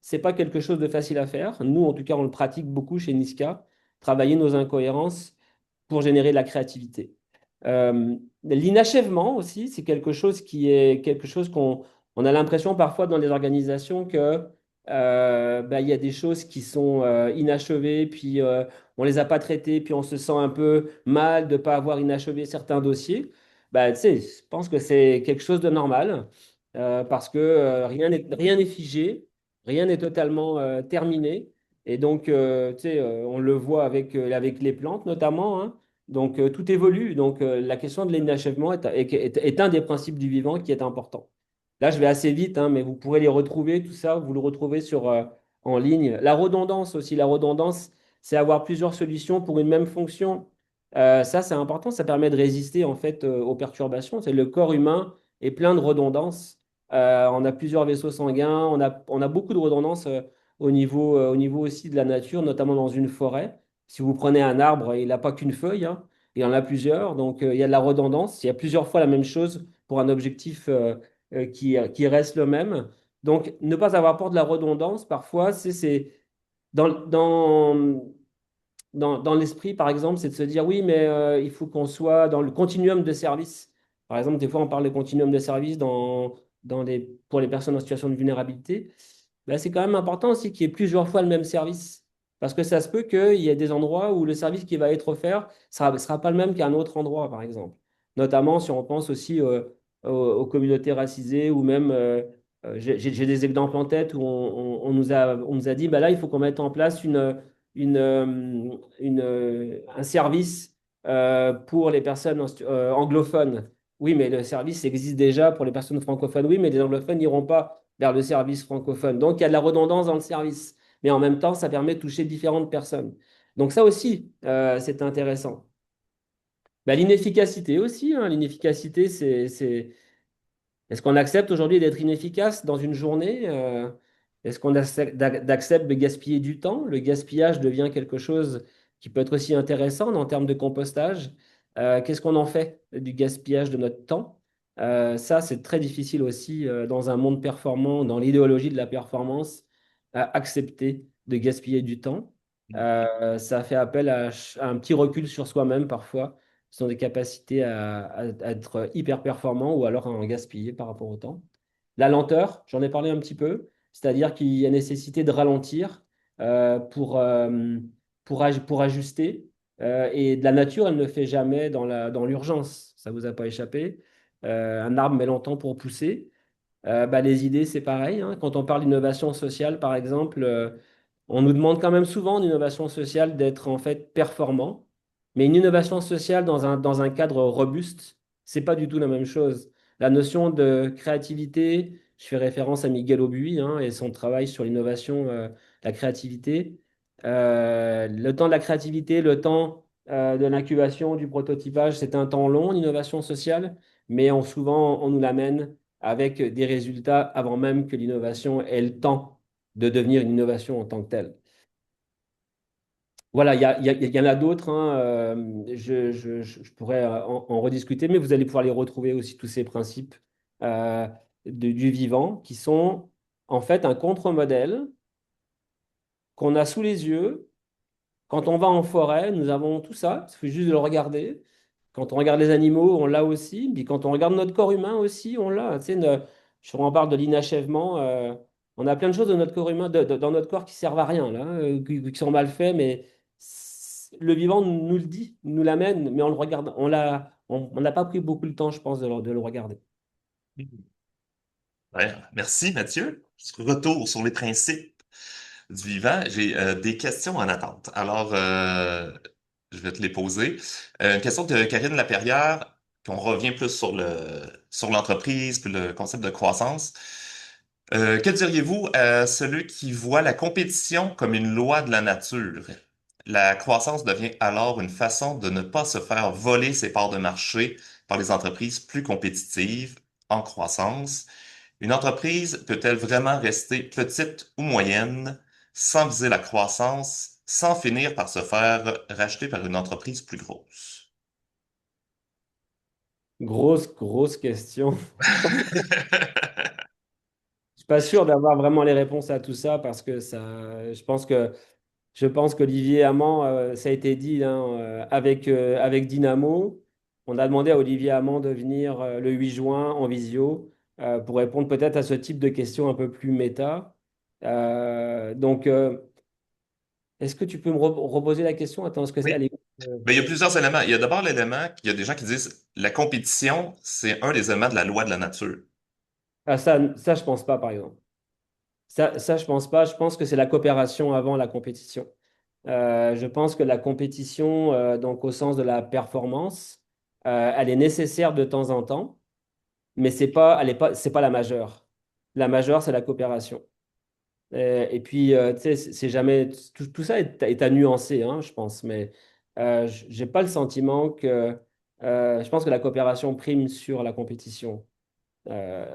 c'est pas quelque chose de facile à faire. Nous, en tout cas, on le pratique beaucoup chez Niska, travailler nos incohérences pour générer de la créativité. L'inachèvement aussi, c'est quelque chose qui est quelque chose qu'on a l'impression parfois dans les organisations que il y a des choses qui sont inachevées, puis on les a pas traitées, puis on se sent un peu mal de ne pas avoir inachevé certains dossiers. Tu sais, je pense que c'est quelque chose de normal parce que rien n'est figé, rien n'est totalement terminé. Et donc, tu sais, on le voit avec les plantes notamment, hein. Donc, tout évolue. Donc, la question de l'inachèvement est un des principes du vivant qui est important. Là, je vais assez vite, hein, mais vous pourrez les retrouver, tout ça, vous le retrouvez en ligne. La redondance aussi, la redondance, c'est avoir plusieurs solutions pour une même fonction. Ça, c'est important, ça permet de résister en fait aux perturbations. C'est le corps humain est plein de redondances. On a plusieurs vaisseaux sanguins, on a beaucoup de redondances au niveau aussi de la nature, notamment dans une forêt. Si vous prenez un arbre, il n'a pas qu'une feuille, hein, il en a plusieurs. Donc, il y a de la redondance. Il y a plusieurs fois la même chose pour un objectif qui reste le même. Donc, ne pas avoir peur de la redondance, parfois, dans, dans, dans l'esprit, par exemple, c'est de se dire, oui, mais il faut qu'on soit dans le continuum de service. Par exemple, des fois, on parle de continuum de service pour les personnes en situation de vulnérabilité. Ben, c'est quand même important aussi qu'il y ait plusieurs fois le même service. Parce que ça se peut qu'il y ait des endroits où le service qui va être offert sera pas le même qu'à un autre endroit, par exemple. Notamment si on pense aussi aux communautés racisées ou même, j'ai des exemples en tête où on nous a dit, bah là, il faut qu'on mette en place un service pour les personnes anglophones. Oui, mais le service existe déjà pour les personnes francophones. Oui, mais les anglophones n'iront pas vers le service francophone. Donc, il y a de la redondance dans le service. Mais en même temps, ça permet de toucher différentes personnes. Donc, ça aussi, c'est intéressant. Bah, l'inefficacité aussi, hein. L'inefficacité, est-ce qu'on accepte aujourd'hui d'être inefficace dans une journée? Est-ce qu'on accepte de gaspiller du temps? Le gaspillage devient quelque chose qui peut être aussi intéressant en termes de compostage. Qu'est-ce qu'on en fait du gaspillage de notre temps? Ça, c'est très difficile aussi dans un monde performant, dans l'idéologie de la performance, à accepter de gaspiller du temps. Ça fait appel à un petit recul sur soi-même parfois sont des capacités à être hyper performants ou alors à en gaspiller par rapport au temps. La lenteur, j'en ai parlé un petit peu, c'est-à-dire qu'il y a nécessité de ralentir euh, pour, euh, pour ajuster. Et de la nature, elle ne fait jamais dans l'urgence. Ça vous a pas échappé. Un arbre met longtemps pour pousser. Les idées, c'est pareil, hein. Quand on parle d'innovation sociale, par exemple, on nous demande quand même souvent en innovation sociale d'être en fait performant. Mais une innovation sociale dans un cadre robuste, c'est pas du tout la même chose. La notion de créativité, je fais référence à Miguel Aubuis hein, et son travail sur l'innovation, la créativité. Le temps de la créativité, le temps de l'incubation, du prototypage, c'est un temps long, l'innovation sociale, mais souvent on nous l'amène avec des résultats avant même que l'innovation ait le temps de devenir une innovation en tant que telle. Voilà, il y en a d'autres, hein, je pourrais en rediscuter, mais vous allez pouvoir les retrouver aussi, tous ces principes euh, du vivant, qui sont en fait un contre-modèle qu'on a sous les yeux. Quand on va en forêt, nous avons tout ça, il suffit juste de le regarder. Quand on regarde les animaux, on l'a aussi. Puis quand on regarde notre corps humain aussi, on l'a. Tu sais, je en parle de l'inachèvement. On a plein de choses de notre corps humain, dans notre corps qui servent à rien, là, qui sont mal faits, mais le vivant nous le dit, nous l'amène, mais on le regarde, on n'a pas pris beaucoup de temps, je pense, de le regarder. Ouais, merci Mathieu. Retour sur les principes. du vivant. J'ai des questions en attente. Alors, je vais te les poser. Une question de Karine Laperrière, qu'on revient plus sur sur l'entreprise puis le concept de croissance. Que diriez-vous à celui qui voit la compétition comme une loi de la nature? La croissance devient alors une façon de ne pas se faire voler ses parts de marché par les entreprises plus compétitives en croissance. Une entreprise peut-elle vraiment rester petite ou moyenne sans viser la croissance, sans finir par se faire racheter par une entreprise plus grosse? Grosse, grosse question. Je suis pas sûr d'avoir vraiment les réponses à tout ça parce que ça, je pense qu'Olivier Hamon, ça a été dit hein, avec Dynamo, on a demandé à Olivier Hamon de venir le 8 juin en visio pour répondre peut-être à ce type de questions un peu plus méta. Est-ce que tu peux me reposer la question? Attends, est-ce que Oui. elle est... Mais il y a plusieurs éléments. Il y a d'abord l'élément qu'il y a des gens qui disent la compétition, c'est un des éléments de la loi de la nature. Ah, ça, je pense pas, par exemple. Ça, je pense pas. Je pense que c'est la coopération avant la compétition. Je pense que la compétition, donc au sens de la performance, elle est nécessaire de temps en temps, mais c'est pas la majeure. La majeure, c'est la coopération. Et puis, tu sais, c'est jamais tout ça est à nuancer, hein, je pense, mais j'ai pas le sentiment que je pense que la coopération prime sur la compétition.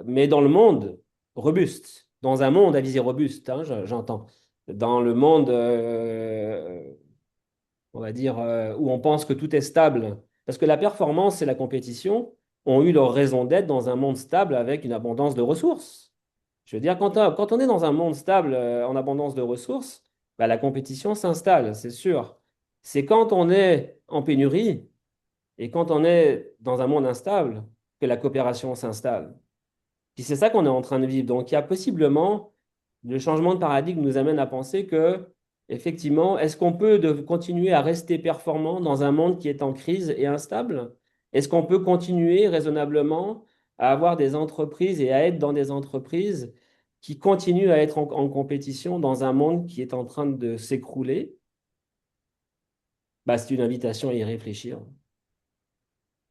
Mais dans le monde robuste, dans un monde à visée robuste, hein, j'entends. Dans le monde on va dire, où on pense que tout est stable. Parce que la performance et la compétition ont eu leur raison d'être dans un monde stable avec une abondance de ressources. Je veux dire, quand on est dans un monde stable en abondance de ressources, bah, la compétition s'installe, c'est sûr. C'est quand on est en pénurie et quand on est dans un monde instable que la coopération s'installe. Puis c'est ça qu'on est en train de vivre. Donc il y a possiblement, le changement de paradigme nous amène à penser que, effectivement, est-ce qu'on peut continuer à rester performant dans un monde qui est en crise et instable? Est-ce qu'on peut continuer raisonnablement à avoir des entreprises et à être dans des entreprises qui continuent à être en compétition dans un monde qui est en train de s'écrouler? Bah, c'est une invitation à y réfléchir.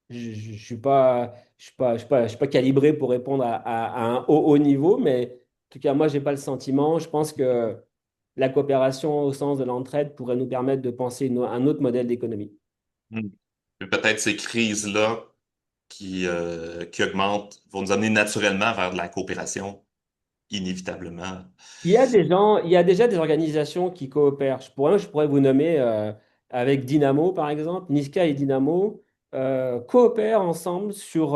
Je suis pas, je suis pas calibré pour répondre à un haut niveau, mais en tout cas, moi, j'ai pas le sentiment. Je pense que la coopération au sens de l'entraide pourrait nous permettre de penser un autre modèle d'économie. Hmm. Et peut-être ces crises-là qui augmentent vont nous amener naturellement vers de la coopération, inévitablement. Il y a déjà des organisations qui coopèrent. Je pourrais vous nommer avec Dynamo, par exemple. Niska et Dynamo coopèrent ensemble sur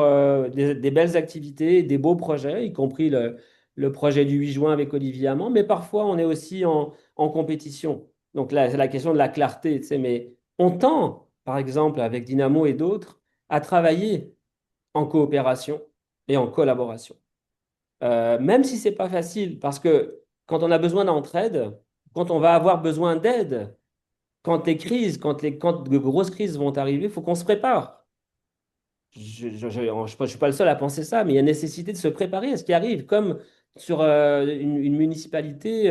des belles activités, des beaux projets, y compris le projet du 8 juin avec Olivier Hamon. Mais parfois, on est aussi en compétition. Donc là, c'est la question de la clarté, tu sais. Mais on tend, par exemple, avec Dynamo et d'autres, à travailler en coopération et en collaboration. Même si c'est pas facile, parce que quand on a besoin d'entraide, quand on va avoir besoin d'aide, quand les crises, quand de grosses crises vont arriver, il faut qu'on se prépare. Je suis pas le seul à penser ça, mais il y a nécessité de se préparer à ce qui arrive, comme sur une municipalité,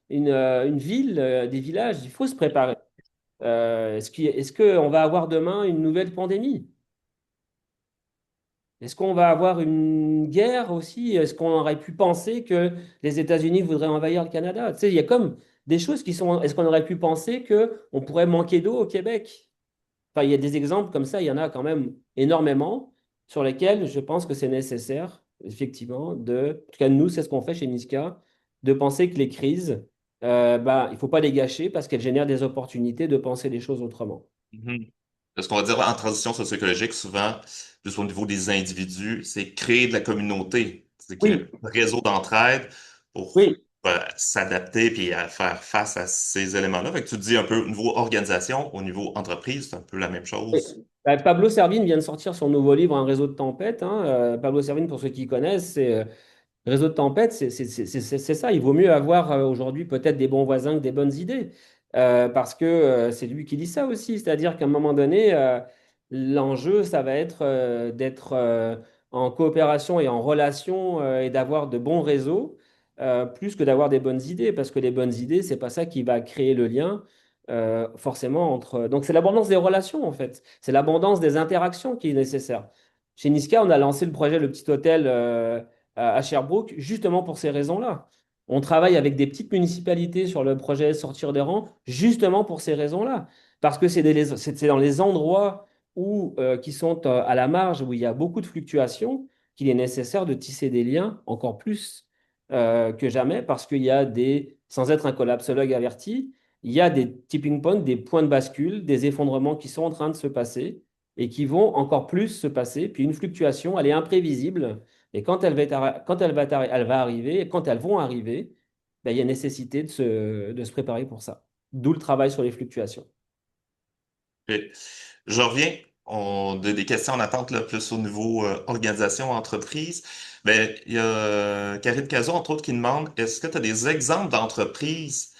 une ville, des villages, il faut se préparer. Est-ce qu'on va avoir demain une nouvelle pandémie? Est-ce qu'on va avoir une guerre aussi? Est-ce qu'on aurait pu penser que les États-Unis voudraient envahir le Canada? Tu sais, il y a comme des choses qui sont. Est-ce qu'on aurait pu penser que on pourrait manquer d'eau au Québec? Enfin, il y a des exemples comme ça, il y en a quand même énormément sur lesquels je pense que c'est nécessaire, effectivement, en tout cas, nous, c'est ce qu'on fait chez Niska, de penser que les crises, bah, il ne faut pas les gâcher parce qu'elles génèrent des opportunités de penser les choses autrement. Mhm. Ce qu'on va dire en transition socio-écologique, souvent, juste au niveau des individus, c'est créer de la communauté, c'est créer Oui, un réseau d'entraide pour oui. s'adapter puis à faire face à ces éléments-là. Fait que tu dis un peu au niveau organisation, au niveau entreprise, c'est un peu la même Oui. chose. Bah, Pablo Servigne vient de sortir son nouveau livre, Un réseau de tempête, hein. Pablo Servigne, pour ceux qui connaissent, c'est réseau de tempête, c'est ça. Il vaut mieux avoir aujourd'hui peut-être des bons voisins que des bonnes idées. Parce que c'est lui qui dit ça aussi. C'est-à-dire qu'à un moment donné, l'enjeu, ça va être d'être en coopération et en relation et d'avoir de bons réseaux. plus que d'avoir des bonnes idées, parce que les bonnes idées, c'est pas ça qui va créer le lien forcément entre. Donc c'est l'abondance des relations en fait, c'est l'abondance des interactions qui est nécessaire. Chez Niska, on a lancé le projet Le Petit Hôtel à Sherbrooke justement pour ces raisons-là. On travaille avec des petites municipalités sur le projet Sortir des rangs justement pour ces raisons-là, parce que c'est dans les endroits qui sont à la marge, où il y a beaucoup de fluctuations, qu'il est nécessaire de tisser des liens encore plus que jamais, parce qu'il y a sans être un collapsologue averti, il y a des tipping points, des points de bascule, des effondrements qui sont en train de se passer et qui vont encore plus se passer. Puis une fluctuation, elle est imprévisible. Et elle va arriver, et quand elles vont arriver, ben, il y a nécessité de se préparer pour ça. D'où le travail sur les fluctuations. Et je reviens des questions en attente là, plus au niveau organisation, entreprise. Ben, il y a Karine Cazot, entre autres, qui demande, est-ce que tu as des exemples d'entreprises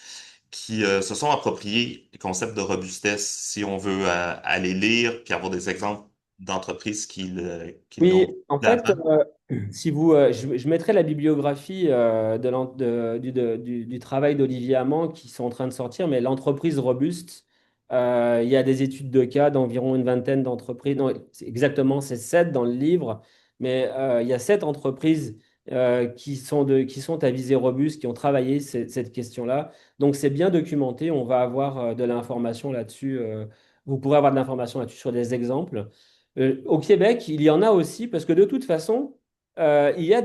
qui se sont appropriées les concepts de robustesse, si on veut aller lire, puis avoir des exemples d'entreprises qui l'ont Oui, mis en de fait, l'avant? si je mettrai la bibliographie du travail d'Olivier Hamon qui sont en train de sortir, mais l'entreprise robuste, il y a des études de cas d'environ une vingtaine d'entreprises. Non, exactement, c'est 7 dans le livre, mais il y a 7 entreprises qui sont à visée robuste, qui ont travaillé cette question-là. Donc, c'est bien documenté. On va avoir de l'information là-dessus. Vous pourrez avoir de l'information là-dessus sur des exemples. Au Québec, il y en a aussi, parce que de toute façon, il y a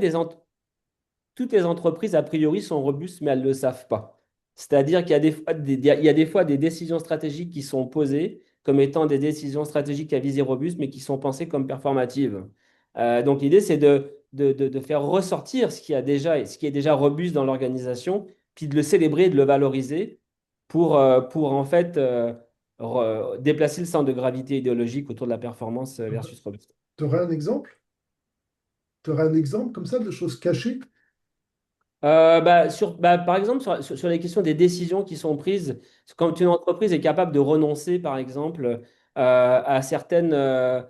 toutes les entreprises, a priori, sont robustes, mais elles ne le savent pas. C'est-à-dire qu'il y a il y a des fois des décisions stratégiques qui sont posées comme étant des décisions stratégiques à visée robuste, mais qui sont pensées comme performatives. Donc l'idée, c'est de faire ressortir ce qui est déjà robuste dans l'organisation, puis de le célébrer et de le valoriser pour en fait déplacer le centre de gravité idéologique autour de la performance versus robuste. Tu aurais un exemple? Tu aurais un exemple comme ça de choses cachées? Par exemple, sur les questions des décisions qui sont prises, quand une entreprise est capable de renoncer, par exemple, à certaines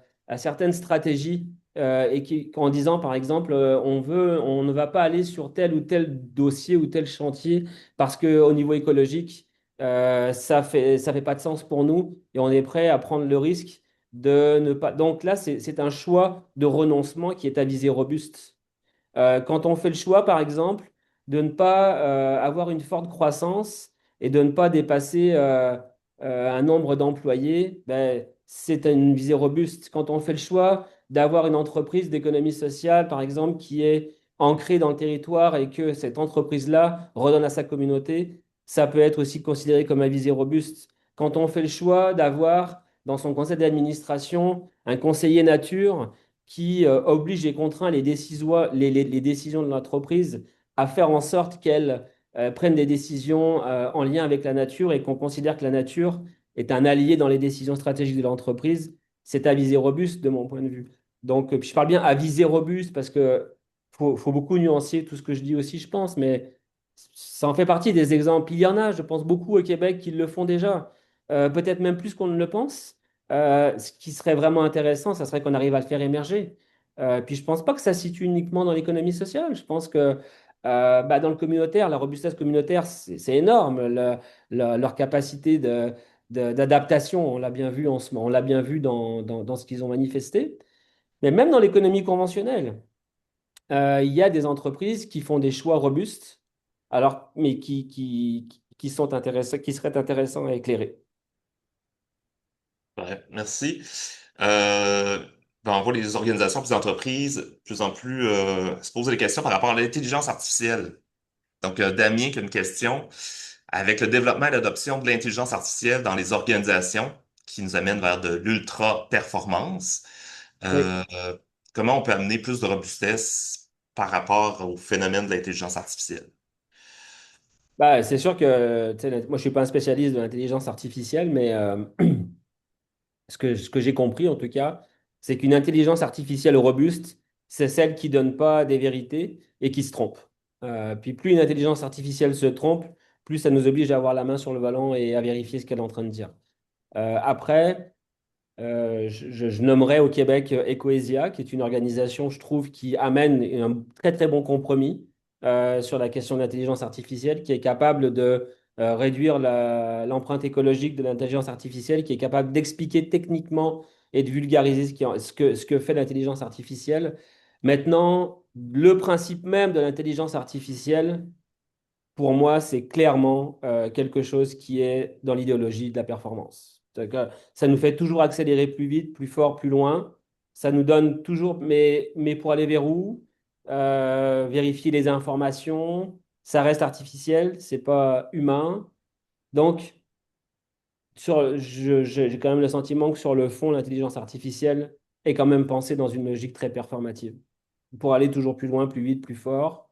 stratégies en disant, par exemple, on ne va pas aller sur tel ou tel dossier ou tel chantier parce qu'au niveau écologique, ça fait pas de sens pour nous et on est prêt à prendre le risque de ne pas. Donc là, c'est un choix de renoncement qui est à visée robuste. Quand on fait le choix, par exemple, de ne pas avoir une forte croissance et de ne pas dépasser un nombre d'employés, ben, c'est une visée robuste. Quand on fait le choix d'avoir une entreprise d'économie sociale, par exemple, qui est ancrée dans le territoire et que cette entreprise-là redonne à sa communauté, ça peut être aussi considéré comme un visée robuste. Quand on fait le choix d'avoir dans son conseil d'administration un conseiller nature, qui oblige et contraint les décisions de l'entreprise à faire en sorte qu'elles prennent des décisions en lien avec la nature et qu'on considère que la nature est un allié dans les décisions stratégiques de l'entreprise, c'est à visée robuste de mon point de vue. Donc, je parle bien à visée robuste parce que faut beaucoup nuancer tout ce que je dis aussi, je pense, mais ça en fait partie des exemples. Il y en a, je pense, beaucoup au Québec qui le font déjà. Peut-être même plus qu'on ne le pense. Ce qui serait vraiment intéressant, ça serait qu'on arrive à le faire émerger. Puis je pense pas que ça se situe uniquement dans l'économie sociale. Je pense que dans le communautaire, la robustesse communautaire, c'est énorme. Leur capacité d'adaptation, on l'a bien vu on l'a bien vu dans ce qu'ils ont manifesté. Mais même dans l'économie conventionnelle, il y a des entreprises qui font des choix robustes, mais qui sont qui seraient intéressants à éclairer. Ouais, merci. Euh, on voit les organisations, les entreprises, de plus en plus se poser des questions par rapport à l'intelligence artificielle. Donc, Damien qui a une question. Avec le développement et l'adoption de l'intelligence artificielle dans les organisations, qui nous amène vers de l'ultra-performance, Oui. euh, comment on peut amener plus de robustesse par rapport au phénomène de l'intelligence artificielle? Bah, c'est sûr que tu sais, moi, je suis pas un spécialiste de l'intelligence artificielle, mais ce que j'ai compris, en tout cas, c'est qu'une intelligence artificielle robuste, c'est celle qui donne pas des vérités et qui se trompe. Puis plus une intelligence artificielle se trompe, plus ça nous oblige à avoir la main sur le volant et à vérifier ce qu'elle est en train de dire. Après, je nommerai au Québec Ecoesia, qui est une organisation, je trouve, qui amène un très très bon compromis. sur la question de l'intelligence artificielle, qui est capable de réduire l'empreinte écologique de l'intelligence artificielle, qui est capable d'expliquer techniquement et de vulgariser ce que fait l'intelligence artificielle. Maintenant, le principe même de l'intelligence artificielle, pour moi, c'est clairement quelque chose qui est dans l'idéologie de la performance. C'est-à-dire que ça nous fait toujours accélérer plus vite, plus fort, plus loin. Ça nous donne toujours, mais pour aller vers où? Vérifier les informations, ça reste artificiel, c'est pas humain. Donc, j'ai quand même le sentiment que sur le fond, l'intelligence artificielle est quand même pensée dans une logique très performative. Pour aller toujours plus loin, plus vite, plus fort.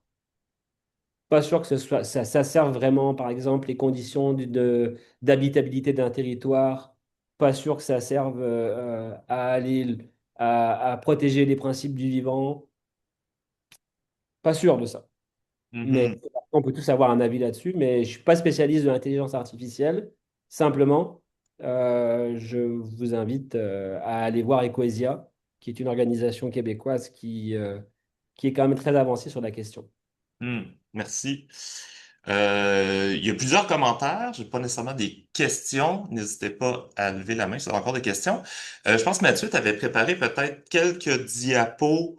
Pas sûr que ça serve vraiment, par exemple, les conditions d'habitabilité d'un territoire. Pas sûr que ça serve à aller à protéger les principes du vivant. Pas sûr de ça. Mais Mhm. on peut tous avoir un avis là-dessus, mais je ne suis pas spécialiste de l'intelligence artificielle. Simplement, je vous invite à aller voir Ecoesia, qui est une organisation québécoise qui est quand même très avancée sur la question. Merci. Il y a plusieurs commentaires. J'ai pas nécessairement des questions. N'hésitez pas à lever la main si vous avez encore des questions. Je pense, Mathieu, tu avais préparé peut-être quelques diapos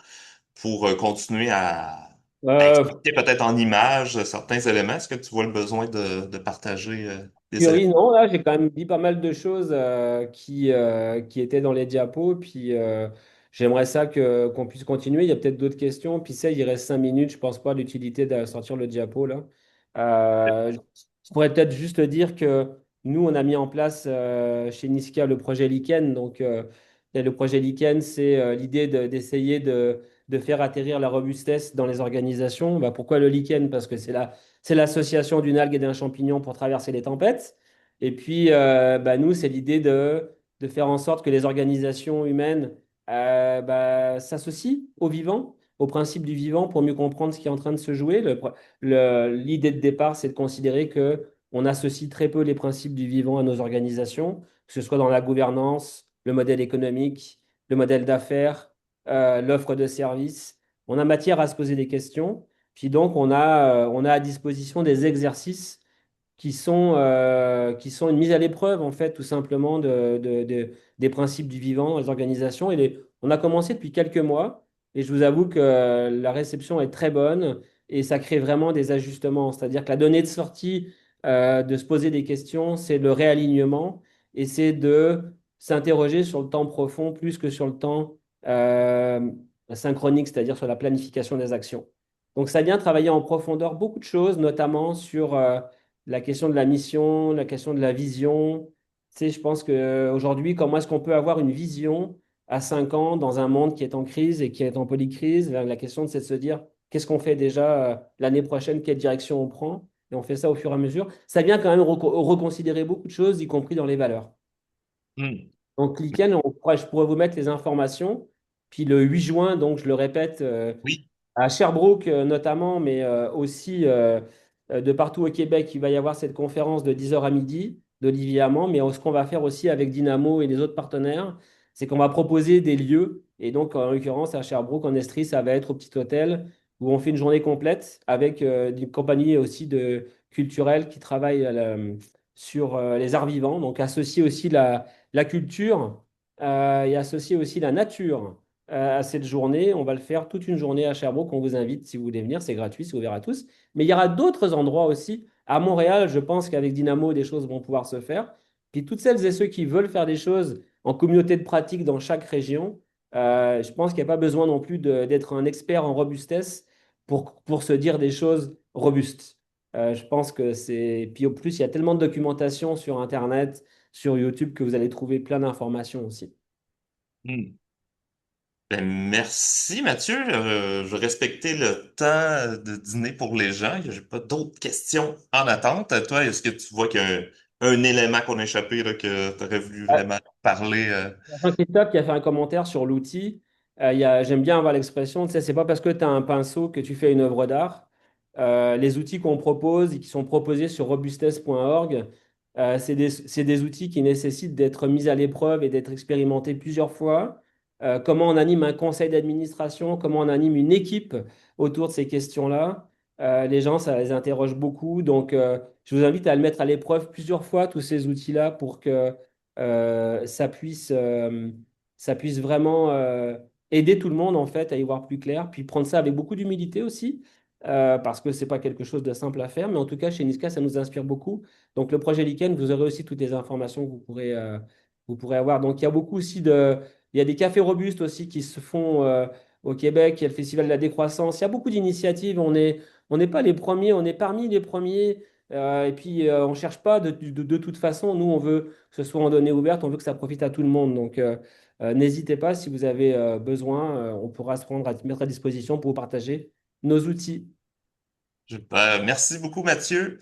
pour continuer à Euh, expliquer peut-être en images certains éléments. Est-ce que tu vois le besoin de partager des éléments? Théorie, non, là, j'ai quand même dit pas mal de choses qui étaient dans les diapos. Puis j'aimerais ça qu'on puisse continuer. Il y a peut-être d'autres questions. Puis ça, il reste 5 minutes. Je pense pas à l'utilité de sortir le diapo là. Je pourrais peut-être juste dire que nous, on a mis en place chez Niska le projet Lichen. Donc, et le projet Lichen, c'est l'idée d'essayer de faire atterrir la robustesse dans les organisations. Bah, pourquoi le Lichen? Parce que c'est l'association d'une algue et d'un champignon pour traverser les tempêtes. Et puis, bah, nous, c'est l'idée de faire en sorte que les organisations humaines bah, s'associent au vivant, au principe du vivant pour mieux comprendre ce qui est en train de se jouer. L'idée de départ, c'est de considérer que on associe très peu les principes du vivant à nos organisations, que ce soit dans la gouvernance, le modèle économique, le modèle d'affaires, l'offre de services. On a matière à se poser des questions. Puis donc, on a à disposition des exercices qui sont une mise à l'épreuve, en fait, tout simplement, des principes du vivant dans les organisations. On a commencé depuis quelques mois et je vous avoue que la réception est très bonne et ça crée vraiment des ajustements. C'est-à-dire que la donnée de sortie de se poser des questions, c'est le réalignement et c'est de s'interroger sur le temps profond plus que sur le temps euh, synchronique, c'est-à-dire sur la planification des actions. Donc, ça vient travailler en profondeur beaucoup de choses, notamment sur la question de la mission, la question de la vision. Tu sais, je pense qu'aujourd'hui, comment est-ce qu'on peut avoir une vision à 5 ans dans un monde qui est en crise et qui est en polycrise? La question, c'est de se dire, qu'est-ce qu'on fait déjà l'année prochaine, quelle direction on prend? Et on fait ça au fur et à mesure. Ça vient quand même reconsidérer beaucoup de choses, y compris dans les valeurs. Hmm. Donc, Liken, je pourrais vous mettre les informations. Puis le 8 juin, donc je le répète, Oui. à Sherbrooke notamment, mais aussi de partout au Québec, il va y avoir cette conférence de 10 heures à midi d'Olivier Hamon. Mais ce qu'on va faire aussi avec Dynamo et les autres partenaires, c'est qu'on va proposer des lieux. Et donc, en l'occurrence, à Sherbrooke, en Estrie, ça va être au petit hôtel où on fait une journée complète avec une compagnie aussi culturelle qui travaille sur les arts vivants. Donc, associer aussi la culture et associer aussi la nature à cette journée. On va le faire toute une journée à Sherbrooke. On vous invite si vous voulez venir. C'est gratuit, c'est ouvert à tous. Mais il y aura d'autres endroits aussi. À Montréal, je pense qu'avec Dynamo, des choses vont pouvoir se faire. Puis toutes celles et ceux qui veulent faire des choses en communauté de pratique dans chaque région, je pense qu'il n'y a pas besoin non plus d'être un expert en robustesse pour se dire des choses robustes. Je pense que c'est. Puis au plus, il y a tellement de documentation sur Internet, sur YouTube, que vous allez trouver plein d'informations aussi. Hmm. Ben, merci Mathieu. Je vais respecter le temps de dîner pour les gens. J'ai pas d'autres questions en attente. Toi, est-ce que tu vois qu'il y a un élément qu'on a échappé là, que tu aurais voulu vraiment parler? Jean-Christophe qui a fait un commentaire sur l'outil. J'aime bien avoir l'expression, tu sais, c'est pas parce que tu as un pinceau que tu fais une œuvre d'art. Les outils qu'on propose et qui sont proposés sur robustesse.org, c'est des outils qui nécessitent d'être mis à l'épreuve et d'être expérimentés plusieurs fois. Comment on anime un conseil d'administration, comment on anime une équipe autour de ces questions-là. Les gens, ça les interroge beaucoup. Donc, je vous invite à le mettre à l'épreuve plusieurs fois, tous ces outils-là, pour que euh, ça puisse, euh, ça puisse vraiment aider tout le monde, en fait, à y voir plus clair. Puis prendre ça avec beaucoup d'humilité aussi, parce que c'est pas quelque chose de simple à faire. Mais en tout cas, chez Niska, ça nous inspire beaucoup. Donc, le projet Lichen, vous aurez aussi toutes les informations que vous pourrez avoir. Donc, il y a beaucoup aussi il y a des cafés robustes aussi qui se font au Québec. Il y a le Festival de la décroissance. Il y a beaucoup d'initiatives. On n'est pas les premiers, on est parmi les premiers. Et puis, on ne cherche pas de toute façon. Nous, on veut que ce soit en donnée ouverte, on veut que ça profite à tout le monde. Donc, n'hésitez pas si vous avez besoin, on pourra se prendre mettre à disposition pour vous partager nos outils. Merci beaucoup, Mathieu.